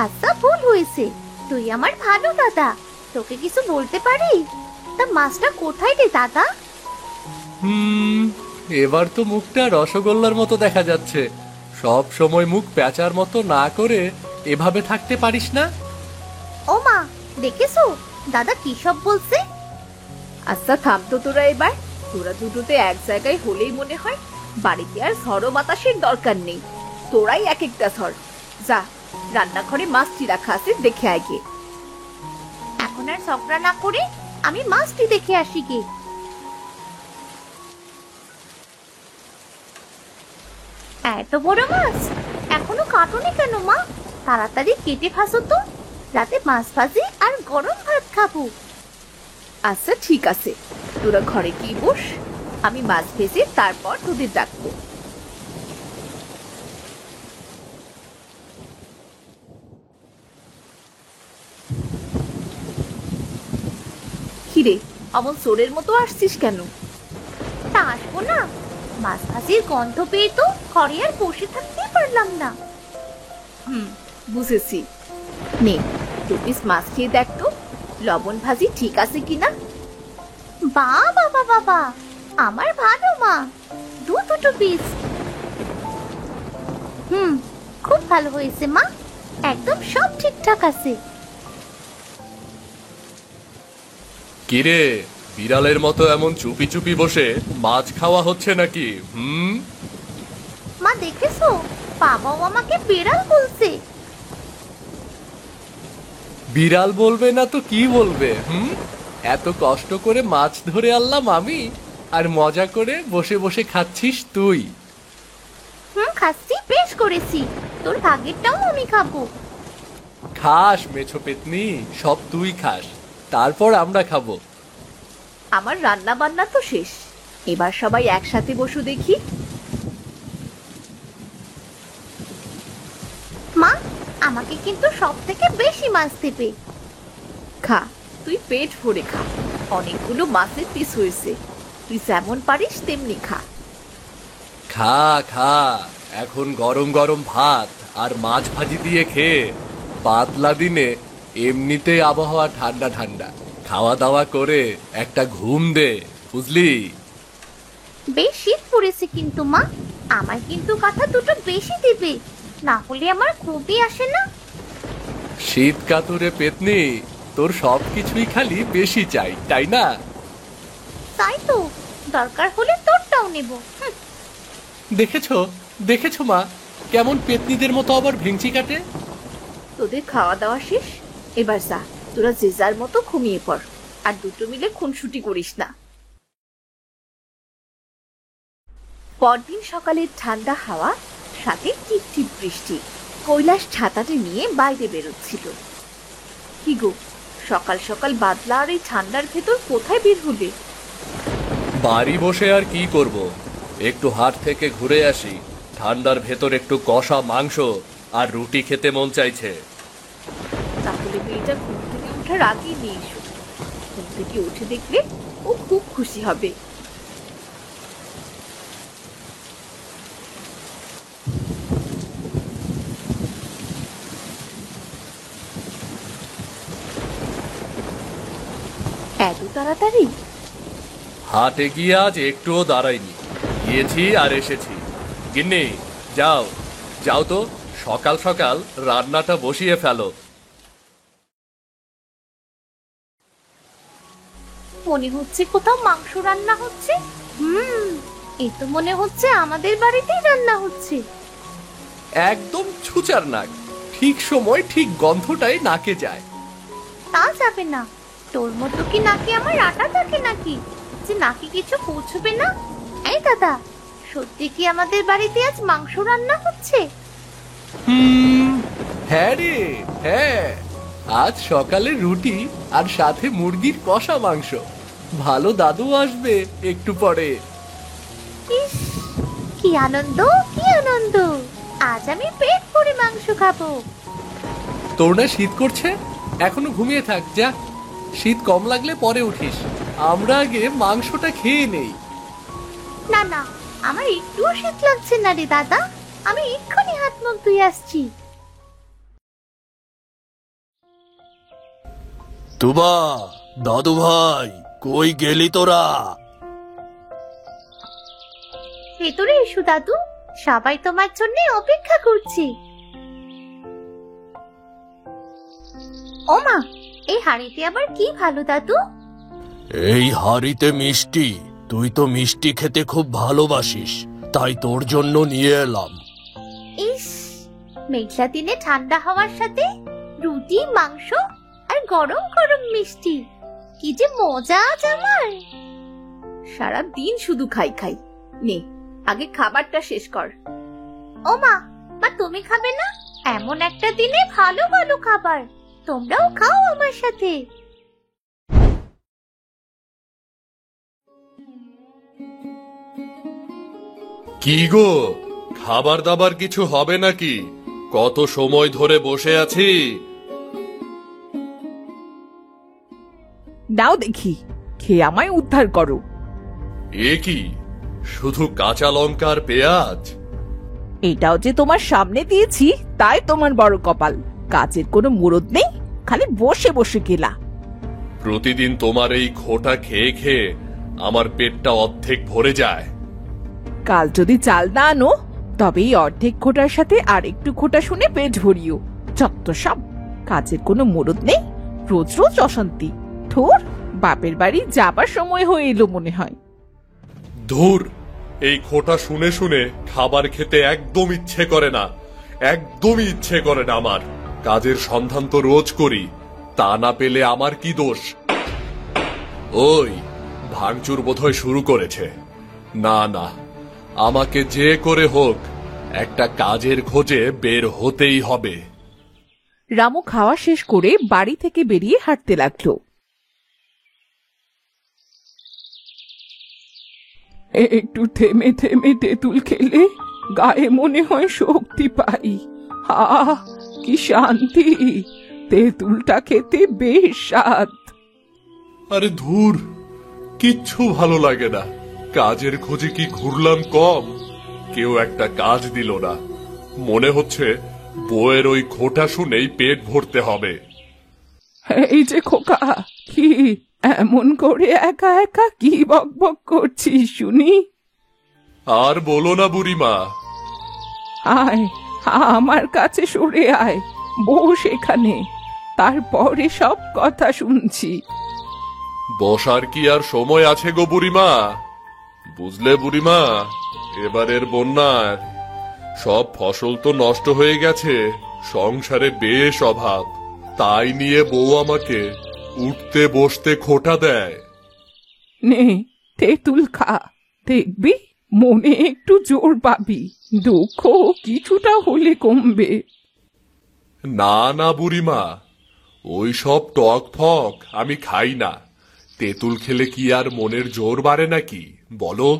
আচ্ছা, ভুল হয়েছে। তুই আমার ভালো দাদা, তোকে কিছু বলতে পারি? তা মাছটা কোথায় রে দাদা? এবার তো মুখটা রসগোল্লার মতো দেখা যাচ্ছে। সব সময় মুখ প্যাঁচার মতো না করে এভাবে থাকতে পারিস না? ও মা, দেখেছো দাদা কি সব বলছে? আচ্ছা থাম তো তোরা এবার। তোরা দুটোতে এক জায়গায় হলেই মনে হয় বাড়িতে আর ঝড়ো বাতাসের দরকার নেই। তোরাই এক একটা ঝড়। যা, রান্নাঘরে মাছটি রাখা আছে, দেখে আয় গিয়ে। এখন আর ঝগড়া না করে আমি মাছটি দেখে আসি গে। এত বড় মাছ এখনো কাটুনি কেন মা? তাড়াতাড়ি কেটে ভাজো তো, রাতে মাছ ভাজি আর গরম ভাত খাবো। আচ্ছা ঠিক আছে, তোরা ঘরে গিয়ে বস, আমি মাছ ভেজে তারপর তোদের ডাকবো। কিরে, অমন চোরের মতো আসছিস কেন? তা আসবো না, মাছ ভাজির গন্ধ পেয়ে তো ঘরে আর বসে থাকতেই পারলাম না। বুঝেছি। নে, 2 পিস মাছ খেয়ে দেখ তো লবণ ভাজি ঠিক আছে কিনা। বাবা বাবা, আমার ভালো মা, দুটো পিস। খুব ভালো হয়েছে মা, একদম সব ঠিকঠাক আছে। কিরে, বিড়ালের মতো এমন চুপি চুপি বসে মাছ খাওয়া হচ্ছে নাকি? মা দেখেছো, বাবাও আমাকে বিড়াল বলছে। বিড়াল বলবে না তো কি বলবে? এত কষ্ট করে মাছ ধরে আনলাম আমি, আর মজা করে বসে বসে খাচ্ছিস তুই। খাচ্ছি, বেশ করেছি, তোর ভাগেরটাও আমি খাবো। খাস মেছো পেতনি, সব তুই খাস, তারপর আমরা খাবো। আমার রান্না বান্না তো শেষ, এবার সবাই একসাথে বসু দেখি। মা, আমাকে কিন্তু সব থেকে বেশি মাছ দেবে। খা, তুই পেট ভরে খা, অনেকগুলো মাছের পিস হয়েছে, তুই যেমন পারিস তেমনি খা। খা খা, এখন গরম গরম ভাত আর মাছ ভাজি দিয়ে খেয়ে, পাতলা দিনে এমনিতে আবহাওয়া ঠান্ডা ঠান্ডা, খাওয়া দাওয়া করে একটা ঘুম দে, বুঝলি? বেশ শীত পড়েছে কিন্তু মা, আমার কিন্তু কাঁথা দুটো বেশি দিবে, না হলে আমার ঘুমই আসে না। শীত কাতুরে পেতনি, তোর সবকিছুই খালি বেশি চাই, তাই না? তাই তো, দরকার হলে তোরটাও নেব। দেখেছো দেখেছো মা, কেমন পেতনিদের মতো আবার ভেঙচি কাটে। তোদের খাওয়া দাওয়া শেষ, এবার যা, তোরা যে যার মতো ঘুমিয়ে পড়, আর দুটো মিলে খুনসুটি করিস না। পরদিন সকালে ঠান্ডা হাওয়া, সাথে টিপ টিপ বৃষ্টি। কৈলাস ছাতাটা নিয়ে বাইরে বেরোচ্ছিল। কি গো, সকাল সকাল বাদলা আর এই ঠান্ডার ভেতর কোথায় বের হলে? বাড়ি বসে আর কি করব, একটু হাট থেকে ঘুরে আসি, ঠান্ডার ভেতর একটু কষা মাংস আর রুটি খেতে মন চাইছে। তাহলে মেয়েটা ঘুম থেকে ওঠার আগেই নিয়ে এসো, ঘুম থেকে উঠে দেখলে ও খুব খুশি হবে। এত তাড়াতাড়ি? হাটে গিয়ে আজ একটুও দাঁড়াইনি, গিয়েছি আর এসেছি। গিন্নি, যাও যাও তো, সকাল সকাল রান্নাটা বসিয়ে ফেলো। মনে হচ্ছে কোথাও মাংস রান্না হচ্ছে। এই তো মনে হচ্ছে আমাদের বাড়িতেই রান্না হচ্ছে। একদম ছুচার নাক, ঠিক সময় ঠিক গন্ধটাই নাকে যায়। তা যাবে না, তোর মতো কি নাকি আমার আটা থাকে নাকি যে নাকি কিছু পৌঁছবে না? এই দাদা, সত্যি কি আমাদের বাড়িতে আজ মাংস রান্না হচ্ছে? হ্যাঁ রে, হ্যাঁ, আজ সকালে রুটি আর সাথে মুরগির কষা মাংস। ভালো দাদু আসবে একটু পরে। ইস, কি আনন্দ, কি আনন্দ! আজ আমি পেট ভরে মাংস খাবো। তোর না শীত করছে? এখনো ঘুমিয়ে থাক যা। শীত কম লাগলে পরে উঠিস। আমরা আগে মাংসটা খেয়ে নেই। না না, আমার একটুও শীত লাগছে না রে দাদা। আমি এক্ষুনি হাত মুখ ধুয়ে আসছি। তুবা, দাদু ভাই, কই গেলি তোরা? ভেতরে এসো দাদু, সবাই তোমার জন্য অপেক্ষা করছে। ওমা, এই হাঁড়িতে আবার কি ভালো দাদু? এই হাঁড়িতে মিষ্টি। তুই তো মিষ্টি খেতে খুব ভালোবাসিস, তাই তোর জন্য নিয়ে এলাম। ইস, মেঘলা দিনে ঠান্ডা হওয়ার সাথে রুটি, মাংস আর গরম গরম মিষ্টি, কি যে মজা আজ আমার। সারা দিন শুধু খাই খাই। নে, আগে খাবারটা শেষ কর। ওমা, মা তুমি খাবে না? এমন একটা দিনে ভালো ভালো খাবার, তোমরাও খাও আমার সাথে। কি গো, খাবার দাবার কিছু হবে নাকি? কত সময় ধরে বসে আছি। নাও দেখি, খেয়ে আমায় উদ্ধার করো। এ কি, শুধু কাঁচা লঙ্কা আর পেঁয়াজ? এটাও যে তোমার সামনে দিয়েছি, তাই তোমার বড় কপাল। কাজের কোনো মুরদ নেই, খালি বসে বসে গেলা। প্রতিদিন তোমার এই খোটা খেয়ে খেয়ে আমার পেটটা অর্ধেক ভরে যায়। কাল যদি চাল না আনো, তবে এই অর্ধেক খোটার সাথে আর একটু খোটা শুনে পেট ভরিও। যত সব, কাজের কোনো মুরদ নেই, রোজ রোজ অশান্তি। ঠোর, বাপের বাড়ি যাবার সময় হয়ে এলো মনে হয়। ধুর, এই খোটা শুনে শুনে খাবার খেতে একদম ইচ্ছে করে না। একদমই ইচ্ছে করে না আমার। কাজের সন্ধান তো রোজ করি, তা না পেলে আমার কি দোষ? ওই ভাঙচুর বোধহয় শুরু করেছে। না না, আমাকে যে করে হোক একটা কাজের খোঁজে বের হতেই হবে। রামু খাওয়া শেষ করে বাড়ি থেকে বেরিয়ে হাঁটতে লাগলো। একটু থেমে থেমে তেঁতুল খেলে গায়ে মনে হয় শক্তি পাই। আহ, কি শান্তি! তেঁতুলটা খেতে বেশ স্বাদ। আরে ধুর, কিচ্ছু ভালো লাগে না। কাজের খোঁজে কি ঘুরলাম কম? কেউ একটা কাজ দিল না। মনে হচ্ছে বউয়ের ওই খোটা শুনেই পেট ভরতে হবে। এই যে খোকা, কি এমন করে একা একা কি বকবক করছিস শুনি? আর বলো না বুড়িমা। আয়, আমার কাছে সরে আয়, বস এখানে, তারপরে সব কথা শুনছি। বসার কি আর সময় আছে গো বুড়িমা? বুঝলে বুড়িমা, এবারের বন্যার সব ফসল তো নষ্ট হয়ে গেছে। সংসারে বেশ অভাব, তাই নিয়ে বউ আমাকে উঠতে বসতে খোটা দেয়। নে, তেঁতুল খা, দেখবি মনে একটু জোর পাবি, দুঃখ কিছুটা হলে কমবে। না না বুড়িমা, ওই সব টক ফক আমি খাই না। তেঁতুল খেলে কি আর মনের জোর বাড়ে নাকি বলো?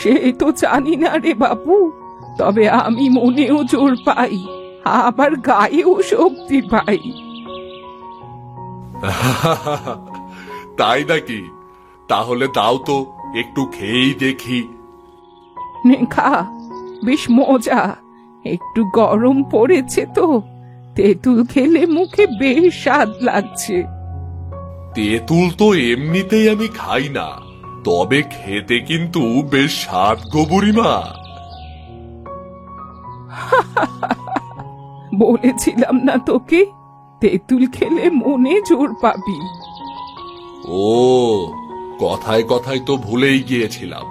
সে তো জানি না রে বাবু, তবে আমি মনেও জোর পাই, আবার গায়েও শক্তি পাই। তাই নাকি? তাহলে দাও তো, একটু খেয়েই দেখি। নে খা, বেশ মজা। একটু গরম পড়েছে তো, তেঁতুল খেলে মুখে বেশ স্বাদ লাগছে। তেঁতুল তো এমনিতেই আমি খাই না, তবে খেতে কিন্তু বেশ স্বাদ গো বুড়িমা। বলেছিলাম না তোকে, তেঁতুল খেলে মনে জোর পাবি। ও, কথায় কথায় তো ভুলেই গিয়েছিলাম।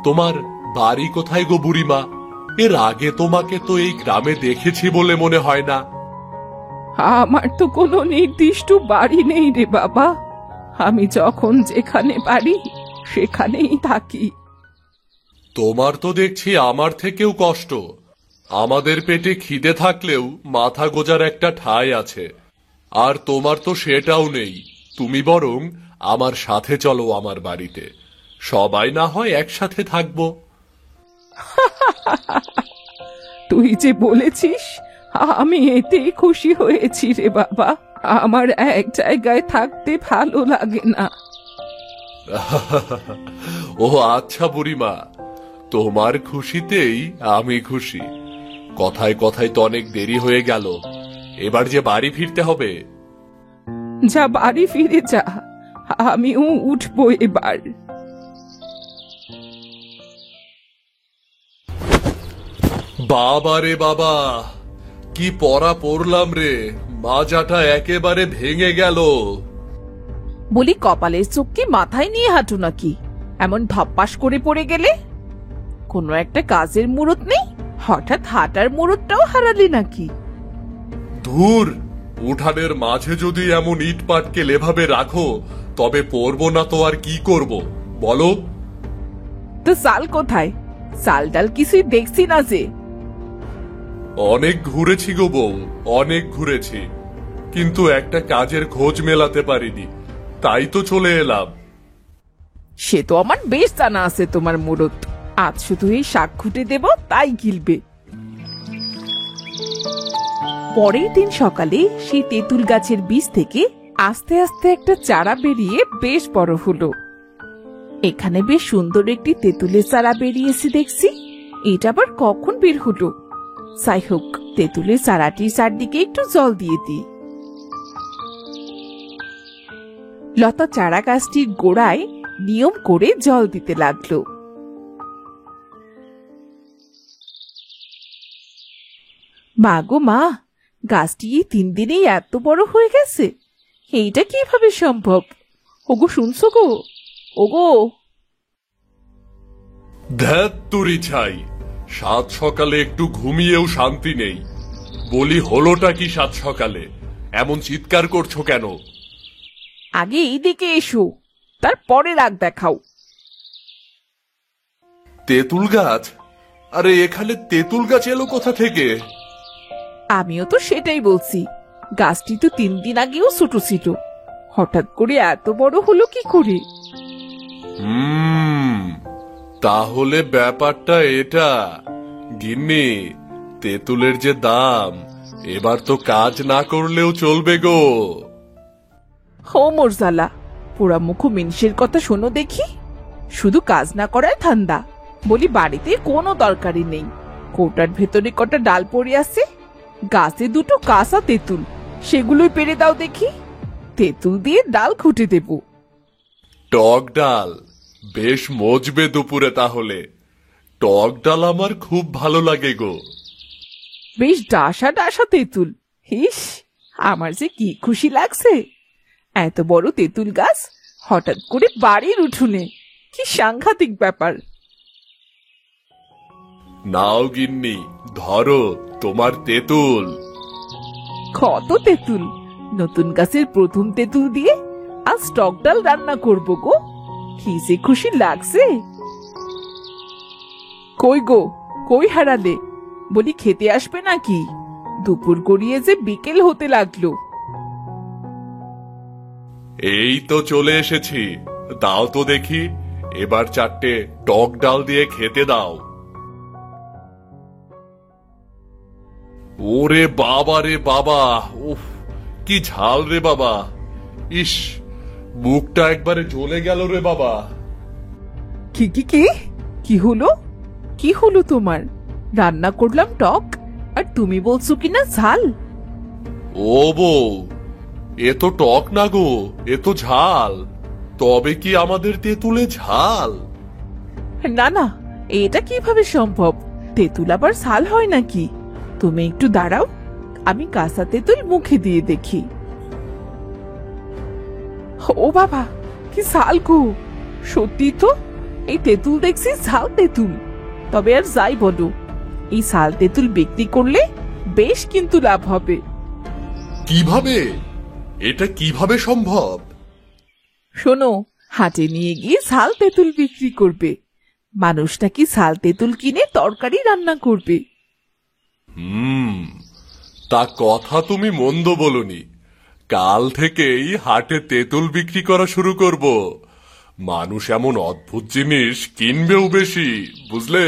তোমার বাড়ি কোথায় গো বুড়িমা? এর আগে তোমাকে তো এই গ্রামে দেখেছি বলে মনে হয় না। আমার তো কোনো নির্দিষ্ট বাড়ি নেই রে বাবা, আমি যখন যেখানে পারি সেখানেই থাকি। তোমার তো দেখছি আমার থেকেও কষ্ট। আমাদের পেটে খিদে থাকলেও মাথা গোজার একটা ঠাঁই আছে, আর তোমার তো সেটাও নেই। তুমি বরং আমার সাথে চলো আমার বাড়িতে, সবাই না হয় একসাথে থাকবো। তুই যে বলেছিস আমি এতেই খুশি হয়েছি রে বাবা। আমার এক জায়গায় থাকতে ভালো লাগে না। ও আচ্ছা বুড়িমা, তোমার খুশিতেই আমি খুশি। কথায় কথায় তো অনেক দেরি হয়ে গেল, এবার যে বাড়ি ফিরতে হবে। যা বাড়ি ফিরে যা, আমিও উঠবো এবার। বাবা রে বাবা, কি পড়া পড়লাম রে, মাজাটা একেবারে ভেঙে গেল। বলি কপালের চোখ কি মাথায় নিয়ে হাঁটু নাকি? এমন ধপ্পাস করে পড়ে গেলে? কোনো একটা কাজের মুরত নেই, হঠাৎ হাঁটার মুরতটাও হারালি নাকি? ধুর, উঠানের মাঝে যদি এমন ইট পাটকে এভাবে রাখো তবে পড়বো না তো আর কি করব বলো? তো চাল কোথায়? চাল ডাল কিছুই দেখছি না যে। অনেক ঘুরেছি গো বউ, অনেক ঘুরেছি, কিন্তু একটা কাজের খোঁজ মেলাতে পারিনি, তাই তো চলে এলাম। সে তো আমার বেশ জানা আছে তোমার মুরত। আজ শুধু এই শাক খুঁটে দেব, তাই গিলবে। পরের দিন সকালে সেই তেঁতুল গাছের বীজ থেকে আস্তে আস্তে একটা চারা বেরিয়ে বেশ বড় হলো। এখানে বেশ সুন্দর একটি তেঁতুলের চারা বেরিয়েছে দেখছি। এটা আবার কখন বের হলো? যাই হোক, তেঁতুলের চারাটির চারদিকে একটু জল দিয়ে দিই। লতা চারা গাছটির গোড়ায় নিয়ম করে জল দিতে লাগলো। মা গো মা, গাছটি এই 3 দিনেই এত বড় হয়ে গেছে, এইটা কিভাবে সম্ভব? ওগো শুনছো গো? ওগো! ধ্যাত তুরি ছাই, সাত সকালে একটু ঘুমিয়েও শান্তি নেই। বলি হলোটা কি সাত সকালে এমন চিৎকার করছো কেন? আগে এই দিকে এসো, তারপরে রাগ দেখাও। তেঁতুল গাছ? আরে এখানে তেঁতুল গাছ এলো কোথা থেকে? আমিও তো সেটাই বলছি, গাছটি তো 3 দিন আগেও ছোট ছিল, হঠাৎ করে এত বড় হলো কি করে? তাহলে ব্যাপারটা এটা। গিন্নি, তেঁতুলের যে দাম, এবার তো কাজ না করলেও চলবে গো। হো মোরজালা, পোড়া মুখ মিনসের কথা শোনো দেখি। শুধু কাজ না করায় ঠান্ডা। বলি বাড়িতে কোনো দরকারই নেই, কোটার ভেতরে কটা ডাল পড়ে আছে, গাছে 2টো কাঁচা তেঁতুল, সেগুলোই পেরে দাও দেখি। তেঁতুল দিয়ে ডাল খুঁটে দেব। টক ডাল? বেশ মজবে দুপুরে তাহলে। টক ডাল আমার খুব ভালো লাগে গো। বেশ ডাসা ডাসা তেঁতুল। হিস, আমার যে কি খুশি লাগছে। এত বড় তেঁতুল গাছ হঠাৎ করে বাড়ির উঠোনে, কি সাংঘাতিক ব্যাপার। নাও গিন্নি, ধরো তোমার তেঁতুল। কত তেঁতুল! নতুন গাছের প্রথম তেঁতুল দিয়ে আজ টক ডাল রান্না করবো গো। কি যে খুশি লাগছে। কই গো, কই হারালে? বলি খেতে আসবে নাকি? দুপুর গড়িয়ে যে বিকেল হতে লাগলো। এই তো চলে এসেছি, দাও তো দেখি, এবার 4টে টক ডাল দিয়ে খেতে দাও। ওরে বাবা রে বাবা, উফ কি ঝাল রে বাবা। ইস, মুখটা একবারে জ্বলে গেল রে বাবা। কি কি কি কি হলো? কি হলো তোমার? রান্না করলাম টক, আর তুমি বলছো কিনা ঝাল। ও বউ, এ তো টক না গো, এ তো ঝাল। তবে কি আমাদের তেঁতুলে ঝাল? না না, এটা কিভাবে সম্ভব? তেঁতুল আবার ঝাল হয় নাকি? তুমি একটু দাঁড়াও, আমি কাঁচা তেঁতুল মুখে দিয়ে দেখি। ও বাবা, কি ঝাল গো! সত্যি তো, এই তেঁতুল দেখছি ঝাল তেঁতুল। তবে আর যাই বলো, এই ঝাল তেঁতুল বিক্রি করলে বেশ কিন্তু লাভ হবে। কিভাবে? এটা কিভাবে সম্ভব? শোনো, হাটে নিয়ে গিয়ে ঝাল তেঁতুল বিক্রি করবে। মানুষ নাকি ঝাল তেঁতুল কিনে তরকারি রান্না করবে। তা কথা তুমি মন্দ বলনি। কাল থেকেই হাটে তেঁতুল বিক্রি করা শুরু করব। মানুষ এমন অদ্ভুত জিনিস কিনবেও বেশি, বুঝলে?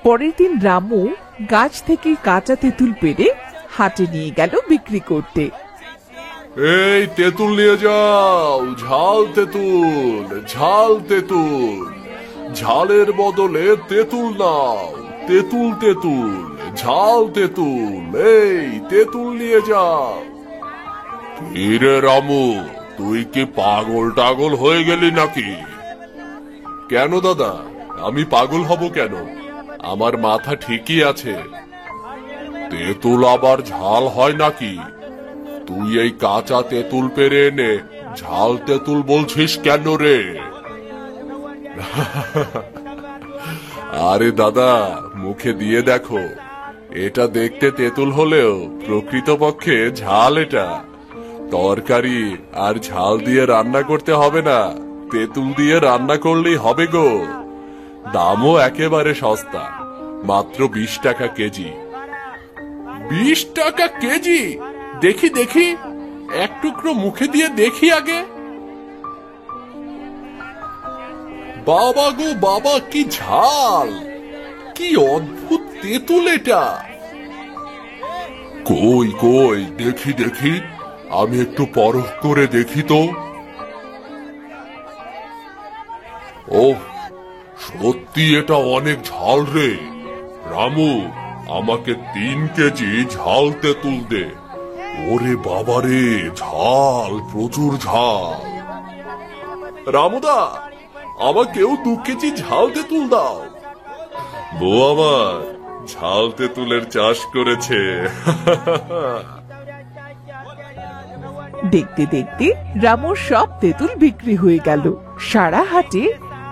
পরের দিন রামু গাছ থেকে কাঁচা তেঁতুল পেড়ে হাটে নিয়ে গেল বিক্রি করতে। এই তেঁতুল নিয়ে যাও, ঝাল তেঁতুল, ঝাল তেঁতুল। ঝালের বদলে তেঁতুল নাও, তেঁতুল তেঁতুল, ঝাল তেঁতুল। এই তেঁতুল নিয়ে যাও। কিরে রামু, তুই কি পাগল টাগল হয়ে গেলি নাকি? কেন দাদা, আমি পাগল হব কেন? আমার মাথা ঠিকই আছে। তেঁতুল আবার ঝাল হয় নাকি? তুই এই কাঁচা তেঁতুল পেরে এনে ঝাল তেঁতুল বলছিস কেন রে? আরে দাদা, মুখে দিয়ে দেখো। এটা দেখতে তেঁতুল হলেও প্রকৃতপক্ষে ঝাল। এটা তরকারি আর ঝাল দিয়ে রান্না করতে হবে না, তেঁতুল দিয়ে রান্না করলেই হবে গো। দামও একেবারে সস্তা, মাত্র 20 টাকা কেজি। 20 টাকা কেজি? দেখি দেখি, এক টুকরো মুখে দিয়ে দেখি আগে। বাবা গো বাবা, কি ঝাল! কি অদ্ভুত তেঁতুল এটা! কই কই, দেখি দেখি, আমি একটু পরখ করে দেখি তো। ওহ, সত্যি এটা অনেক ঝাল রে। রামু, আমাকে 3 কেজি ঝাল তেঁতুল দে। ওরে বাবারে, ঝাল, প্রচুর ঝাল। রামুদা, আমাকেও 2 কেজি ঝাল তেঁতুল দাও। বউ আমার ঝাল তেঁতুলের চাষ করেছে। দেখতে দেখতে রামুর সব তেঁতুল বিক্রি হয়ে গেল। সারা হাটে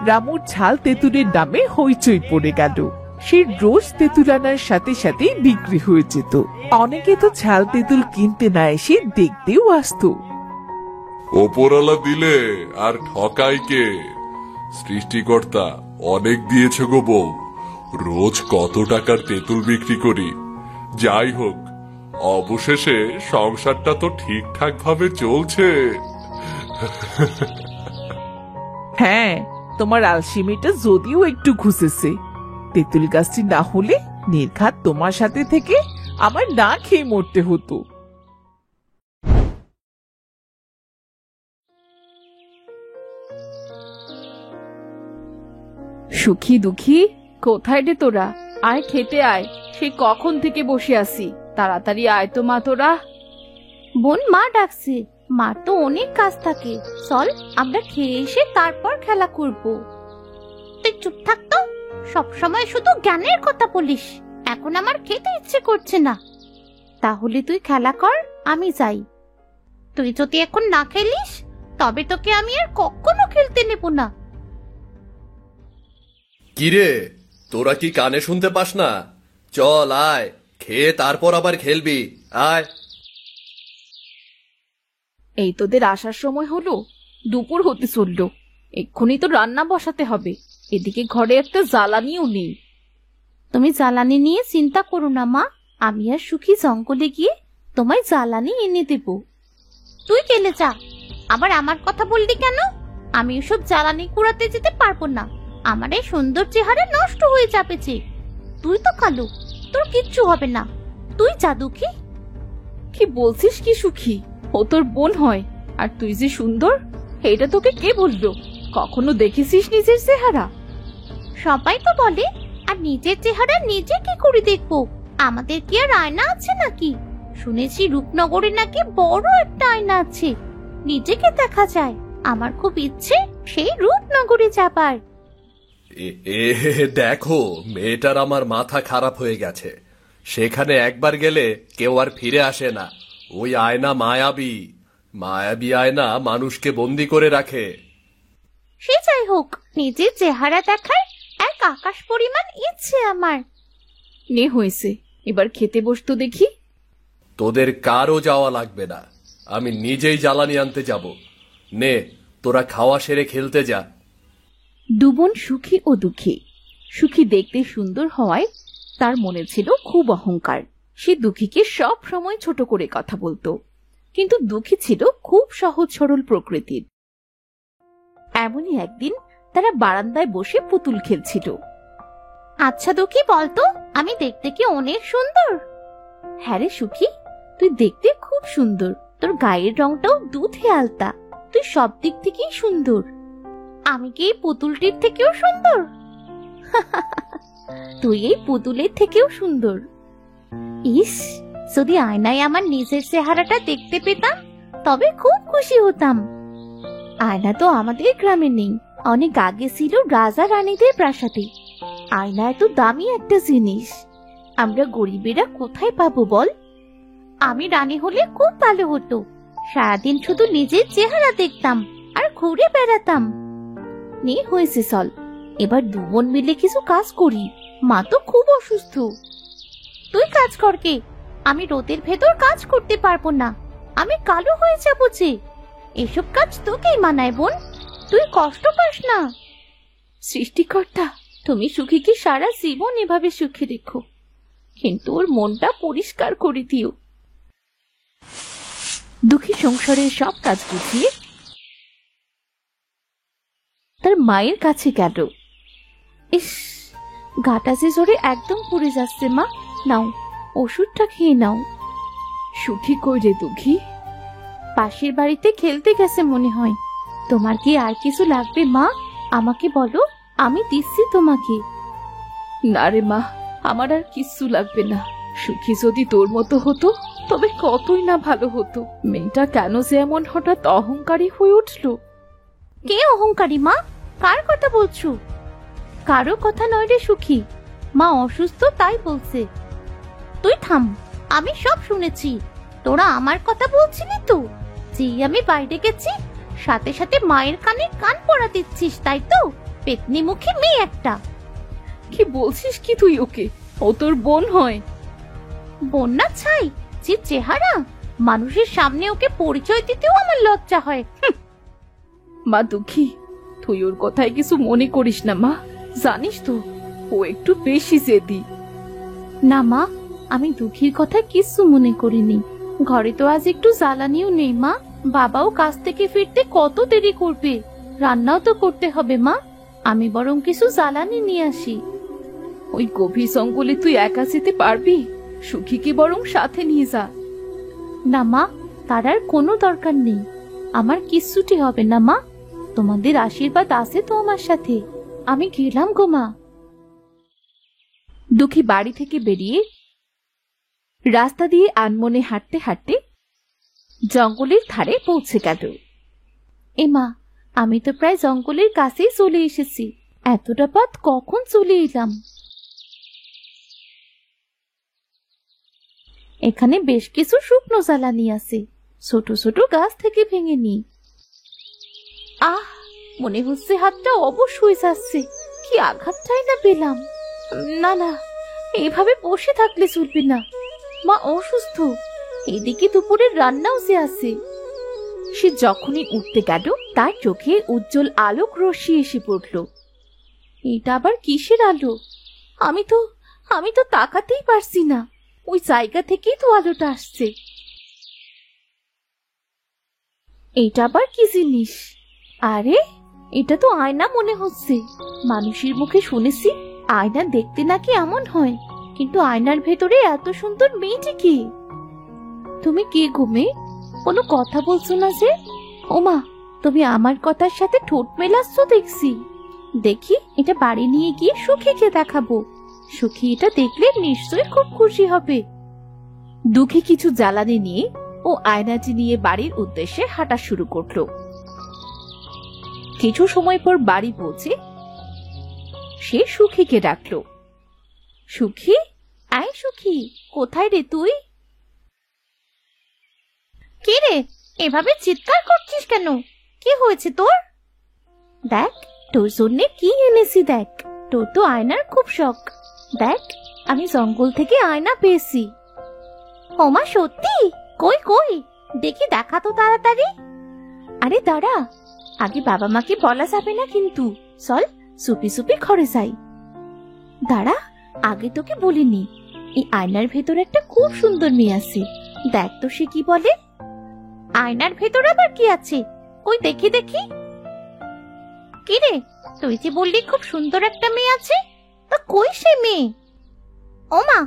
রামুর ঝাল তেঁতুলের দামে হইচই পড়ে গেল। সে রোজ তেঁতুল আনার সাথে সাথেই বিক্রি হয়ে যেত। অনেকে তো ঝাল তেঁতুল কিনতে না এসে দেখতেও আসতো। ওপরওয়ালা দিলে আর ঠকাই কে? সৃষ্টিকর্তা অনেক দিয়েছে গো বউ। রোজ কত টাকার তেঁতুল বিক্রি করি। যাই হোক, অবশেষে সংসারটা তো ঠিকঠাক ভাবে চলছে। হ্যাঁ, তোমার আলসেমিটা যদিও একটু ঘুষেছে, তেঁতুল গাছটি না হলে নির্ঘাত তোমার সাথে থেকে আমার না খেয়ে মরতে হতো। সুখী দুঃখী, কোথায় রে তোরা? আয় খেতে আয়, সে কখন থেকে বসে আছি। তাড়াতাড়ি আয় তো মা তোরা। বোন, মা ডাকছে। মা তো অনেক কাজ থাকে। চল, আমরা খেয়ে এসে তারপর খেলা করব। তুই চুপ থাক তো, সবসময় শুধু জ্ঞানের কথা বলিস। এখন আমার খেতে ইচ্ছে করছে না। তাহলে তুই খেলা কর, আমি যাই। তুই যদি এখন না খেলিস, তবে তোকে আমি আর কখনো খেলতে নেব না। কিরে, তোরা কি কানে শুনতে পাস না? চল আয়, খেয়ে তারপর আবার খেলবি। আয়। এই তোদের আসার সময় হলো, দুপুর হতে চলল। এক্ষুনি তো রান্না বসাতে হবে। এদিকে ঘরে একটা জ্বালানিও নেই। তুমি জ্বালানি নিয়ে চিন্তা করো না মা, আমি আর সুখী জঙ্গলে গিয়ে তোমায় জ্বালানি এনে দেব। তুই গেলে যা, আবার আমার কথা বললি কেন? আমি ওসব জ্বালানি কুড়াতে যেতে পারবো না। আমার এই সুন্দর চেহারা নষ্ট হয়ে যাবে যে। তুই তো কালো, তোর কিচ্ছু হবে না। তুই যা দুঃখী। কি বলছিস কি সুখী? ও তোর বোন হয়, আর তুই যে সুন্দর, এটা তোকে কে বললো? কখনো দেখেছিস নিজের চেহারা? সবাই তো বলে, আর নিজের চেহারা নিজে কি করে দেখবো? আমাদের কি আর আয়না আছে নাকি? শুনেছি রূপনগরে নাকি বড় একটা আয়না আছে, নিজেকে দেখা যায়। আমার খুব ইচ্ছে সেই রূপনগরে যাবার। দেখো, মেয়েটার আমার মাথা খারাপ হয়ে গেছে। সেখানে একবার গেলে কেউ আর ফিরে আসে না। ওই আয়না মায়াবী, মায়াবী আয়না মানুষকে বন্দি করে রাখে। সে যাই হোক, নিজের চেহারা দেখার এক আকাশ পরিমাণ ইচ্ছে আমার। নে হয়েছে, এবার খেতে বসতো দেখি। তোদের কারও যাওয়া লাগবে না, আমি নিজেই জ্বালানি আনতে যাব। নে, তোরা খাওয়া সেরে খেলতে যা। দুবোন সুখী ও দুঃখী। সুখী দেখতে সুন্দর হওয়ায় তার মনে ছিল খুব অহংকার। সে দুঃখীকে সব সময় ছোট করে কথা বলতো, কিন্তু দুঃখী ছিল খুব সহজ সরল প্রকৃতির। এমনই একদিন তারা বারান্দায় বসে পুতুল খেলছিল। আচ্ছা দুঃখী, বলতো আমি দেখতে কি অনেক সুন্দর? হ্যাঁ রে সুখী, তুই দেখতে খুব সুন্দর। তোর গায়ের রংটাও দুধে আলতা। তুই সব দিক থেকেই সুন্দর। আমি কি এই পুতুলটির থেকেও সুন্দর? তুই এই পুতুলের থেকেও সুন্দর। ইস, যদি আয়নায় আমার নিজের চেহারাটা দেখতে পেতাম তবে খুব খুশি হতাম। আয়না তো আমাদের গ্রামে নেই, অনেক আগে ছিল রাজা রানীদের প্রাসাদে। আয়না এত দামি একটা জিনিস, আমরা গরিবেরা কোথায় পাবো বল? আমি রানী হলে খুব ভালো হতো। সারাদিন শুধু নিজের চেহারা দেখতাম আর ঘুরে বেড়াতাম। নে হয়েছে, চল এবার দুবোন মিলে কিছু কাজ করি। মা তো খুব অসুস্থ। তুই কাজ কর কে? আমি রোদের ভেতর কাজ করতে পারবো না, আমি কালো হয়ে যাবো যে। এসব কাজ তোকেই মানায় বোন, তুই কষ্ট পাস না। সৃষ্টিকর্তা, তুমি সুখীকে সারা জীবন এভাবে সুখে রেখো, কিন্তু ওর মনটা পরিষ্কার করে দিও। দুঃখী সংসারের সব কাজ গুছিয়ে তার মায়ের কাছে গেল। ইস, গাটা যে জোরে একদম পুড়ে যাচ্ছে। মা, নাও ওষুধটা খেয়ে নাও। সুখী কই রে দুঃখী? পাশের বাড়িতে খেলতে গেছে মনে হয়। তোমার কি আর কিছু লাগবে মা? আমাকে বলো, আমি দিচ্ছি তোমাকে। না রে মা, আমার আর কিচ্ছু লাগবে না। সুখী যদি তোর মতো হতো তবে কতই না ভালো হতো। মেয়েটা কেন যে এমন হঠাৎ অহংকারী হয়ে উঠলো? কে অহংকারী মা? কার কথা বলছো? কারো কথা নয় রে সুখী, মা অসুস্থ তাই বলছে। তুই থাম, আমি সব শুনেছি। তোরা আমার কথা বলছিলি তো? যেই আমি বাইরে গেছি সাথে সাথে মায়ের কানে কান পড়া দিচ্ছিস, তাই তো? পেতনি মুখী মেয়ে একটা। কি বলছিস কি তুই ওকে? ও তোর বোন হয়। বন্যা ছাই, যে চেহারা! মানুষের সামনে ওকে পরিচয় দিতেও আমার লজ্জা হয়। মা দুঃখী, তুই ওর কথায় কিছু মনে করিস না মা। জানিস তো ও একটু বেশি জেদি। না মা, আমি দুঃখীর কথা কিছু মনে করিনি। ঘরে তো আজ একটু জ্বালানিও নেই মা। বাবাও কাজ থেকে ফিরতে কত দেরি করবে, রান্নাও তো করতে হবে মা। আমি বরং কিছু জ্বালানি নিয়ে আসি। ওই গভীর জঙ্গলে তুই একা যেতে পারবি? সুখীকে বরং সাথে নিয়ে যা। না মা, তার আর কোনো দরকার নেই। আমার কিচ্ছুটি হবে না মা, তোমাদের আশীর্বাদ আছে তো আমার সাথে। আমি গেলাম গো মা। দুঃখী বাড়ি থেকে বেরিয়ে রাস্তা দিয়ে আনমনে হাঁটতে হাঁটতে জঙ্গলের ধারে পৌঁছে গেল। এ মা, আমি তো প্রায় জঙ্গলের কাছেই চলে এসেছি। এতটা পথ কখন চলে এলাম? এখানে বেশ কিছু শুকনো জ্বালানি আছে, ছোট ছোট গাছ থেকে ভেঙে নি। আহ, মনে হচ্ছে হাতটা অবশ হয়ে যাচ্ছে। কি আঘাতটাই না পেলাম। না না, এইভাবে বসে থাকলে চলবে না। মা অসুস্থ, এদিকে দুপুরের রান্নাও যে আছে। সে যখনই উঠতে গেল তার চোখে উজ্জ্বল আলোক রশ্মি এসে পড়ল। এটা আবার কিসের আলো? আমি তো তাকাতেই পারছি না। ওই জায়গা থেকেই তো আলোটা আসছে। এটা আবার কি জিনিস? আরে, এটা তো আয়না মনে হচ্ছে। মানুষের মুখে শুনেছি আয়না দেখতে নাকি এমন হয়, কিন্তু আয়নার ভেতরে এত সুন্দর মেয়েটি কি? তুমি কে গো মেয়ে? কোনো কথা বলছো না যে? ওমা, তুমি আমার কথার সাথে ঠোঁট মেলাচ্ছ দেখছি। দেখি, এটা বাড়ি নিয়ে গিয়ে সুখীকে দেখাবো। সুখী এটা দেখলে নিশ্চয়ই খুব খুশি হবে। দুঃখী কিছু জ্বালানি নিয়ে ও আয়নাটি নিয়ে বাড়ির উদ্দেশ্যে হাঁটা শুরু করলো। কিছু সময় পর বাড়ি পৌঁছে সে সুখীকে ডাকলো। সুখী, আয় সুখী, কোথায় রে তুই? কে রে, এভাবে চিৎকার করছিস কেন? কি হয়েছে তোর? দেখ, তোর জন্য কি এনেছি দেখ। তোর তো আয়নার খুব শখ। দেখ, আমি জঙ্গল থেকে আয়না পেয়েছি। ওমা সত্যি? কই কই দেখি, দেখা তো তাড়াতাড়ি। আরে দাঁড়া, আগে বাবা মাকে বলা যাবে না কিন্তু। চল সুপি সুপি ঘরে যাই। দাঁড়া, আগে তোকে বলিনি, এই আয়নার ভেতর একটা খুব সুন্দর মেয়ে আছে, দেখ তো সে কি বলে। আয়নার ভেতর আবার কি আছে? কই দেখি দেখি। কি রে, তুই যে বললি খুব সুন্দর একটা মেয়ে আছে, তা কই সে মেয়ে? ওমা,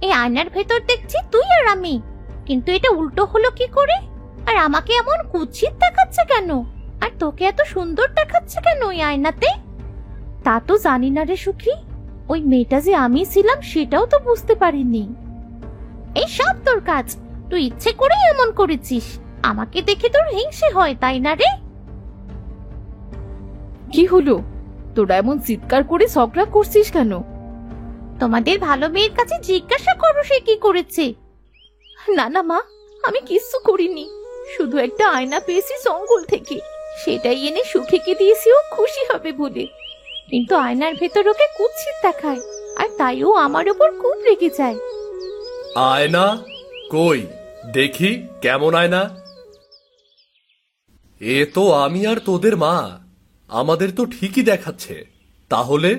এই আয়নার ভেতর দেখছি তুই আর আমি, কিন্তু এটা উল্টো হলো কি করে? আর আমাকে এমন কুৎসিত দেখাচ্ছে কেন? আর তোকে এত সুন্দর দেখাচ্ছে কেন ওই আয়নাতে? তা তো জানি না রে সুখী, ওই মেয়েটা যে আমি ছিলাম সেটাও তো বুঝতে পারিনি। এই সব তোর কাজ, তুই ইচ্ছে করেই এমন করেছিস। আমাকে দেখে তোর হিংসে হয়, তাই না রে? কি হলো, তোরা এমন চিৎকার করে ঝগড়া করছিস কেন? তোমাদের ভালো মেয়ের কাছে জিজ্ঞাসা করো সে কি করেছে। না না মা, আমি কিচ্ছু করিনি, শুধু একটা আয়না পেয়েছি জঙ্গল থেকে, সেটাই এনে সুখীকে দিয়েছি ও খুশি হবে বলে। কিন্তু আয়নার ভেতর ওকে কুৎসিত দেখায়, আর তাই ও আমার উপর খুব রেগে যায়। আয়না কই দেখি, কেমন আয়না? এ তো আমি আর তোদের মা, আমাদের তো ঠিকই দেখাচ্ছে। তাহলে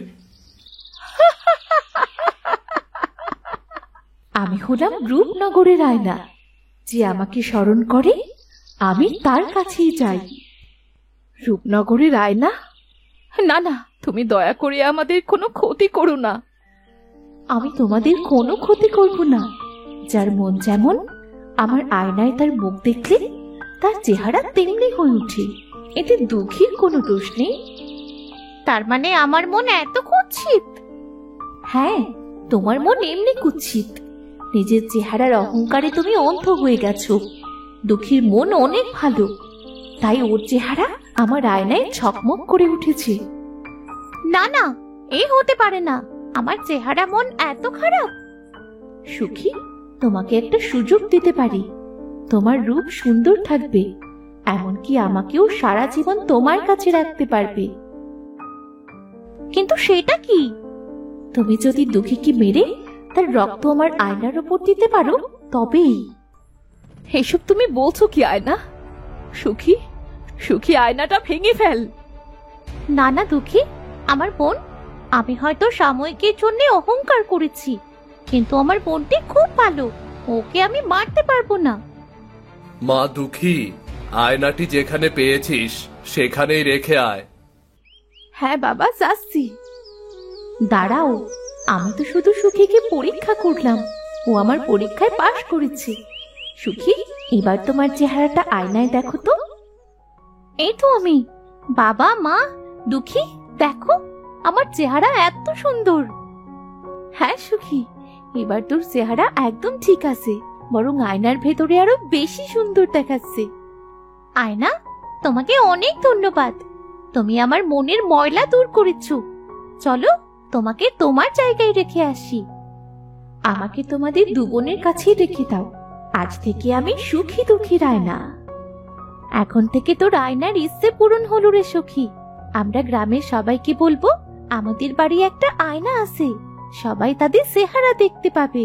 আমি হলাম রূপনগরের আয়না, যে আমাকে স্মরণ করে আমি তার কাছেই যাই। রূপনগরের আয়না? না না, তুমি দয়া করে আমাদের কোনো ক্ষতি করো না। আমি তোমাদের কোনো ক্ষতি করব না। যার মন যেমন, আমার আয়নায় তার মুখ দেখলে তার চেহারা তেমনি হয়ে ওঠে, এতে দুঃখীর কোনো দোষ নেই। তার মানে আমার মন এত কুৎসিত? হ্যাঁ, তোমার মন এমনি কুৎসিত। নিজের চেহারার অহংকারে তুমি অন্ধ হয়ে গেছো। দুঃখীর মন অনেক ভালো, তাই ওর চেহারা আমার আয়নায় ঝকমক করে উঠেছে। না না, এই হতে পারে না, আমার চেহারা মন এত খারাপ। সুখী, তোমাকে একটা সুযোগ দিতে পারি, তোমার রূপ সুন্দর থাকবে, এমনকি আমাকেও সারা জীবন তোমার কাছে রাখতে পারবে। কিন্তু সেটা কি? তুমি যদি দুঃখীকে মেরে তার রক্ত আমার আয়নার উপর দিতে পারো তবেই। এসব তুমি বলছো কি আয়না? সুখী, সুখী আয়নাটা ভেঙে ফেল। না না দুঃখী, আমার বোন, আমি হয়তো সাময়িকের জন্য অহংকার করেছি, কিন্তু আমার বোনটি খুব ভালো, ওকে আমি মারতে পারবো না। মা দুঃখী, আয়নাটি যেখানে পেয়েছিস সেখানেই রেখে আয়। হ্যাঁ বাবা, যাচ্ছি। দাঁড়াও, আমি তো শুধু সুখীকে পরীক্ষা করলাম, ও আমার পরীক্ষায় পাশ করেছে। সুখী, এবার তোমার চেহারাটা আয়নায় দেখো তো। এই তো আমি। বাবা মা, দুঃখী দেখো, আমার চেহারা এত সুন্দর। হ্যাঁ সুখী, এবার তোর চেহারা একদম ঠিক আছে, বরং আয়নার ভেতরে আরো বেশি সুন্দর দেখাচ্ছে। আয়না, তোমাকে অনেক ধন্যবাদ, তুমি আমার মনের ময়লা দূর করেছো। চলো তোমাকে তোমার জায়গায় রেখে আসি। আমাকে তোমাদের দু বোনের কাছেই রেখে দাও, আজ থেকে আমি সুখী দুঃখীর আয়না। এখন থেকে তোর আয়নার ইচ্ছে পূরণ হলো রে সখী। আমরা গ্রামের সবাইকে বলবো আমাদের বাড়ি একটা আয়না আছে, সবাই তাদের চেহারা দেখতে পাবে।